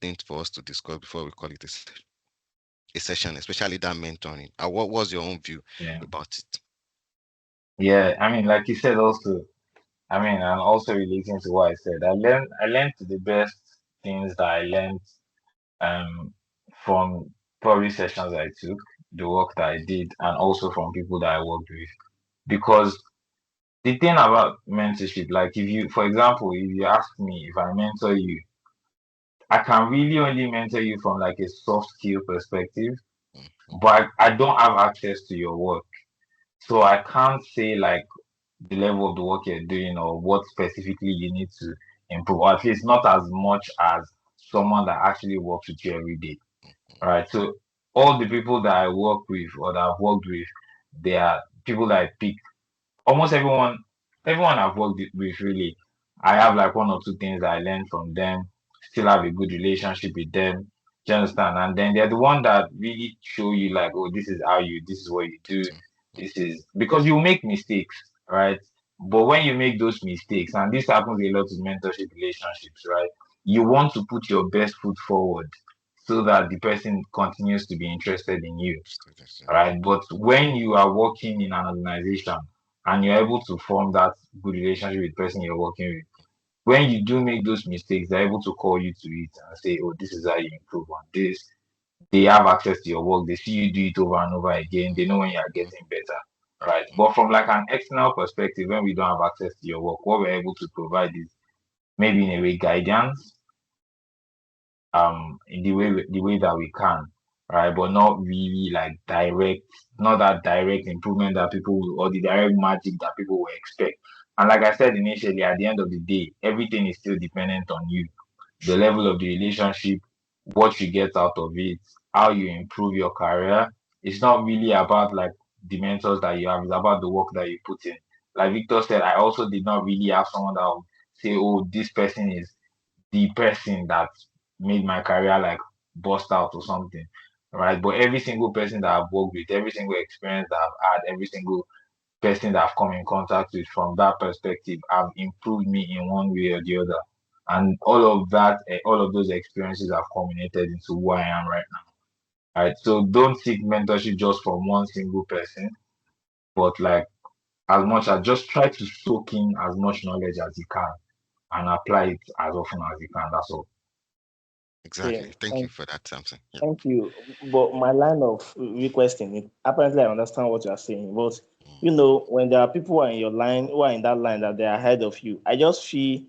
thing for us to discuss before we call it a session, especially that mentoring. What was your own view about it? Yeah, I mean, like you said also, I mean, and also relating to what I said, I learned the best things that I learned um from probably sessions I took, the work that I did, and also from people that I worked with. Because the thing about mentorship, like if you, for example, if you ask me if I mentor you, I can really only mentor you from like a soft skill perspective, but I don't have access to your work. So I can't say like the level of the work you're doing or what specifically you need to improve, or at least not as much as someone that actually works with you every day. Right. So all the people that I work with or that I've worked with, they are people that I pick. Almost everyone I've worked with really, I have like one or two things that I learned from them, still have a good relationship with them. Do you understand? And then they're the one that really show you like, oh, this is what you do. This is because you make mistakes, right? But when you make those mistakes, and this happens a lot in mentorship relationships, right? You want to put your best foot forward so that the person continues to be interested in you, right? But when you are working in an organization and you're able to form that good relationship with the person you're working with, when you do make those mistakes, they're able to call you to it and say, oh, this is how you improve on this. They have access to your work. They see you do it over and over again. They know when you are getting better, right? But from like an external perspective, when we don't have access to your work, what we're able to provide is maybe in a way guidance, in the way that we can, right? But not really like direct, not that direct improvement that or the direct magic that people will expect. And like I said initially, at the end of the day, everything is still dependent on you, the level of the relationship, what you get out of it, how you improve your career. It's not really about like the mentors that you have, it's about the work that you put in. Like Victor said, I also did not really have someone that would say, oh, this person is the person that made my career like bust out or something. Right. But every single person that I've worked with, every single experience that I've had, every single person that I've come in contact with from that perspective have improved me in one way or the other. And all of that, all of those experiences have culminated into who I am right now. Right. So don't seek mentorship just from one single person, but like as much as just try to soak in as much knowledge as you can and apply it as often as you can. That's all. Exactly. Okay, Thank you for that, Samson. Yeah. thank you. But my line of requesting, apparently I understand what you are saying, but Mm. when there are people who are in your line, who are in that line that they are ahead of you, I just feel,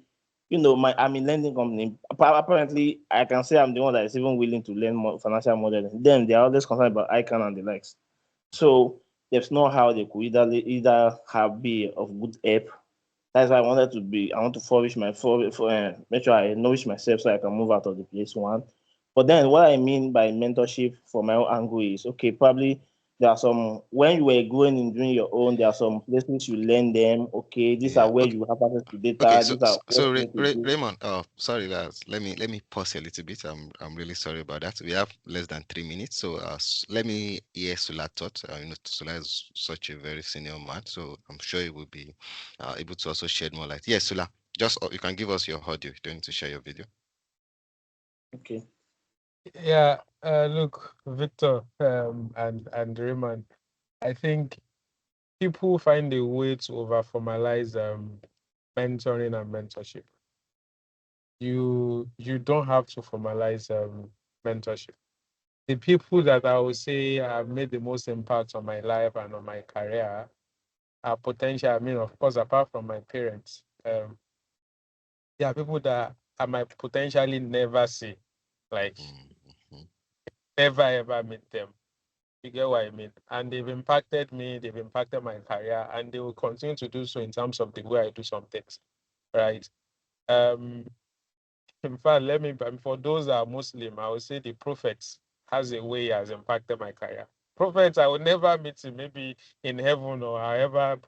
I'm in lending company. Apparently, I can say I'm the one that is even willing to learn more financial modeling. Then they are always concerned about ICANN and the likes. So there's no how they could either have be of good help. That's why I want to flourish make sure I nourish myself so I can move out of the place one. But then what I mean by mentorship from my own angle is, okay, probably there are some, when you were growing in doing your own, there are some places you learn them. Okay, these are Yeah. where Okay. you have access to Okay. data. So These are what you need to do. Raymond. Oh, sorry, lads. Let me pause a little bit. I'm really sorry about that. We have less than 3 minutes, so let me hear Sula thought. Sula is such a very senior man, so I'm sure he will be able to also shed more light. Yes, Sula. Just you can give us your audio. You don't need to share your video. Okay. Yeah, look, Victor, and Raymond, I think people find a way to over formalize mentoring and mentorship. You don't have to formalize mentorship. The people that I would say have made the most impact on my life and on my career are potential. I mean, of course, apart from my parents, there are people that I might potentially never see, like Mhm. never ever meet them. You get what I mean? And they've impacted me, they've impacted my career, and they will continue to do so in terms of the way I do some things, right? Um, in fact, for those that are Muslim, I would say the prophets has a way he has impacted my career. Prophets, I will never meet him, maybe in heaven or however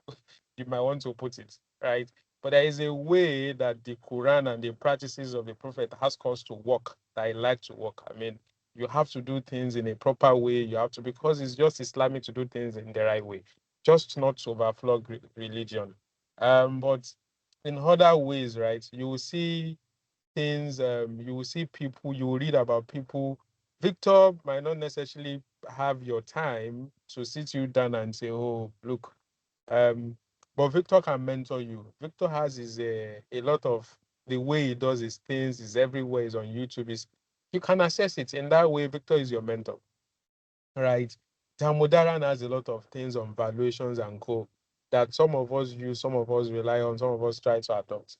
you might want to put it, right? But there is a way that the Quran and the practices of the prophet has caused to work that I like to work. I mean, you have to do things in a proper way. You have to, because it's just Islamic to do things in the right way, just not to overflow religion. But in other ways, right, you will see things, you will see people, you will read about people. Victor might not necessarily have your time to sit you down and say, oh, look, but Victor can mentor you. Victor has a lot of the way he does his things is everywhere, is on YouTube. Is you can access it in that way. Victor is your mentor, right? Damodaran has a lot of things on valuations and co that some of us use, some of us rely on, some of us try to adopt.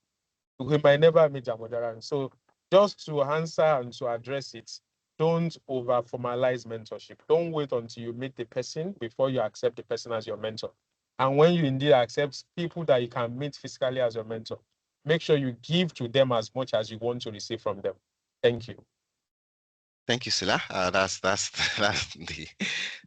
We might never meet Damodaran. So just to answer and to address it, don't over formalize mentorship. Don't wait until you meet the person before you accept the person as your mentor. And when you indeed accept people that you can meet physically as your mentor, make sure you give to them as much as you want to receive from them. Thank you. Thank you, Sila. That's that's the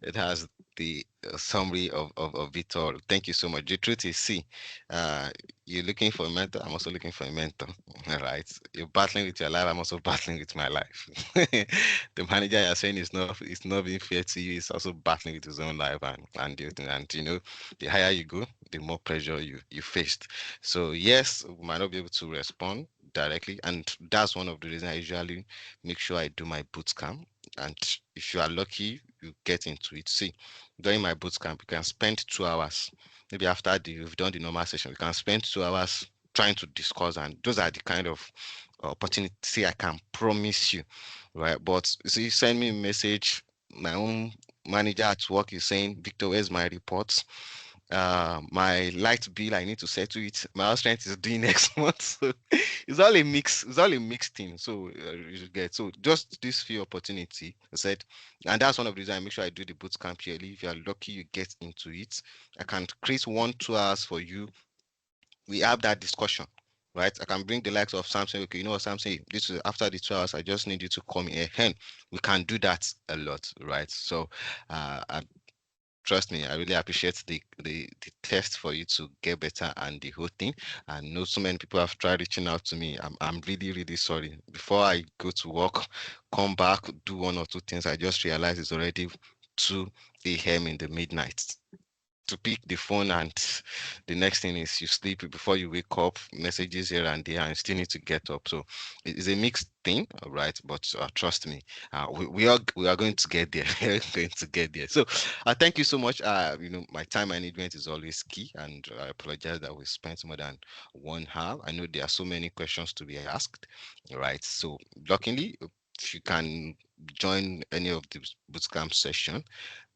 it has the summary of it all. Thank you so much. The truth is, see, uh, you're looking for a mentor. I'm also looking for a mentor. All right, you're battling with your life. I'm also battling with my life. The manager you're saying is not being fair to you. He's also battling with his own life and the higher you go, the more pressure you faced. So yes, we might not be able to respond directly, and that's one of the reasons I usually make sure I do my boot camp. And if you are lucky, you get into it. See, during my boot camp, you can spend 2 hours. Maybe after you've done the normal session, you can spend 2 hours trying to discuss, and those are the kind of opportunity I can promise you, right? But you see, send me a message. My own manager at work is saying, Victor, where's my reports? My light bill, I need to settle it. My house rent is due next month. So it's all a mixed thing. So you should get so just this few opportunity I said, and that's one of the reasons I make sure I do the boot camp yearly. If you are lucky, you get into it. I can create 1-2 hours for you. We have that discussion. right? I can bring the likes of Samson. Okay, you know what, Samson, this is after the 2 hours, I just need you to come in. And we can do that a lot, right? So trust me, I really appreciate the test for you to get better and the whole thing. I know so many people have tried reaching out to me. I'm really, really sorry. Before I go to work, come back, do one or two things, I just realized it's already 2 a.m. in the midnight to pick the phone, and the next thing is you sleep before you wake up, messages here and there, and you still need to get up. So it's a mixed thing, right? But trust me, we are going to get there. We're going to get there. So thank you so much. My time management is always key, and I apologize that we spent more than 1 hour. I know there are so many questions to be asked, right? So luckily, if you can join any of the bootcamp session.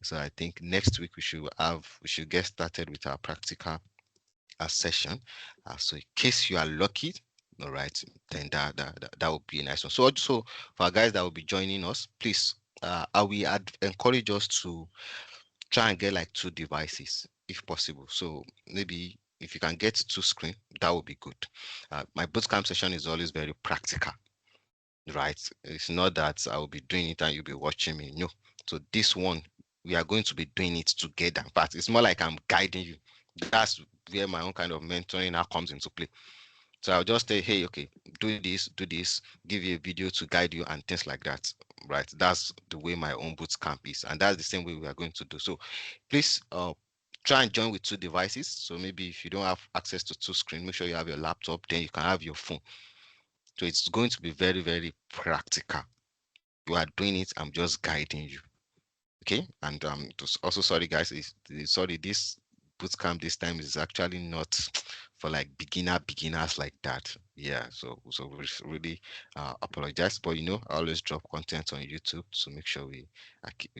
So I think next week we should get started with our practical session. So in case you are lucky, all right, then that would be a nice one. So also for our guys that will be joining us, please, I will encourage us to try and get like 2 devices if possible. So maybe if you can get 2 screen, that would be good. My bootcamp session is always very practical, right? It's not that I will be doing it and you'll be watching me. No. So this one, we are going to be doing it together. In fact, it's more like I'm guiding you. That's where my own kind of mentoring now comes into play. So I'll just say, hey, okay, do this, give you a video to guide you and things like that. Right. That's the way my own boot camp is. And that's the same way we are going to do. So please try and join with 2 devices. So maybe if you don't have access to 2 screen, make sure you have your laptop, then you can have your phone. So it's going to be very, very practical. You are doing it, I'm just guiding you. Okay. And also sorry guys, sorry, this bootcamp this time is actually not for like beginners like that. Yeah, so we really apologize, but I always drop content on YouTube to make sure we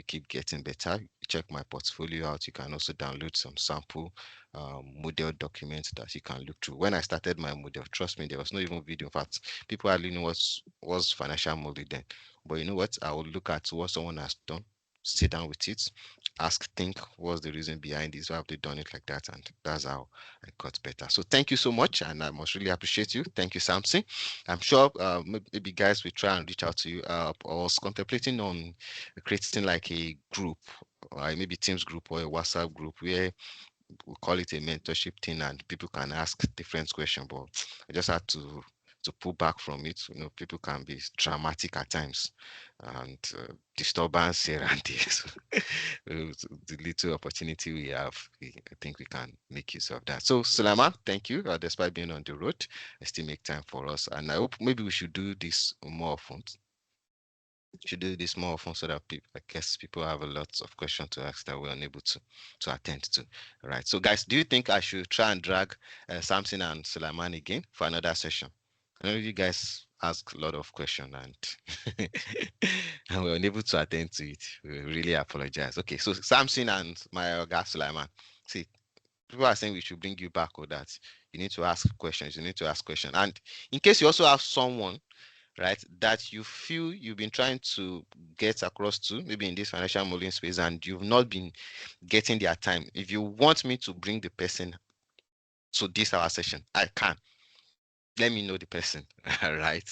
keep getting better. Check my portfolio out. You can also download some sample model documents that you can look through. When I started my model, trust me, there was no even video. In fact, people hardly knew what's financial model then. But you know what, I will look at what someone has done, sit down with it, think what's the reason behind this, why have they done it like that, and that's how I got better. So thank you so much, and I must really appreciate you. Thank you, Samson. I'm sure maybe guys will try and reach out to you. I was contemplating on creating like a group, maybe Teams group or a WhatsApp group where we call it a mentorship thing and people can ask different questions, but I just had to pull back from it. People can be dramatic at times and disturbance here and there. So, the little opportunity we have, I think we can make use of that. So Sulaiman, thank you. Despite being on the road, I still make time for us, and I hope maybe we should do this more often. Should do this more often so that I guess people have a lot of questions to ask that we're unable to attend to. All right. So guys, do you think I should try and drag Samson and Sulaiman again for another session? I know you guys ask a lot of questions and and we're unable to attend to it. We really apologize. Okay, so Samson and my guy Sulaiman. See, people are saying we should bring you back or that. You need to ask questions. You need to ask questions. And in case you also have someone, right, that you feel you've been trying to get across to, maybe in this financial modeling space, and you've not been getting their time. If you want me to bring the person to this our session, I can. Let me know the person. Right.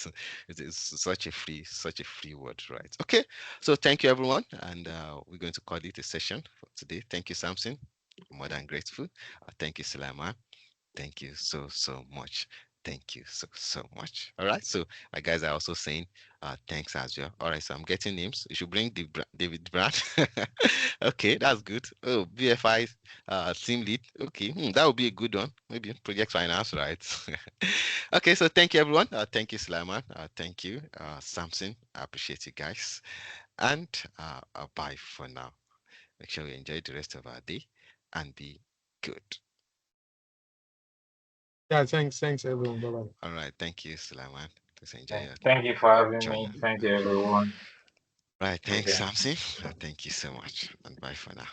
It's such a free word, right? Okay. So thank you everyone. And we're going to call it a session for today. Thank you, Samson. More than grateful. Thank you, Sulaiman. Thank you so much. Thank you so much. All right. So my guys are also saying thanks as well. All right. So I'm getting names. You should bring David Brand. Okay, that's good. Oh, BFI team lead. Okay, that would be a good one. Maybe project finance, right? Okay. So thank you everyone. Thank you, Sulaiman. Thank you, Samson. I appreciate you guys. And bye for now. Make sure we enjoy the rest of our day and be good. Yeah, thanks everyone. Bye-bye. All right. Thank you, Sulaiman. Please enjoy your Thank you for having me. journey. Thank you, everyone. Right. Thanks, Okay. Samson. Thank you so much. And bye for now.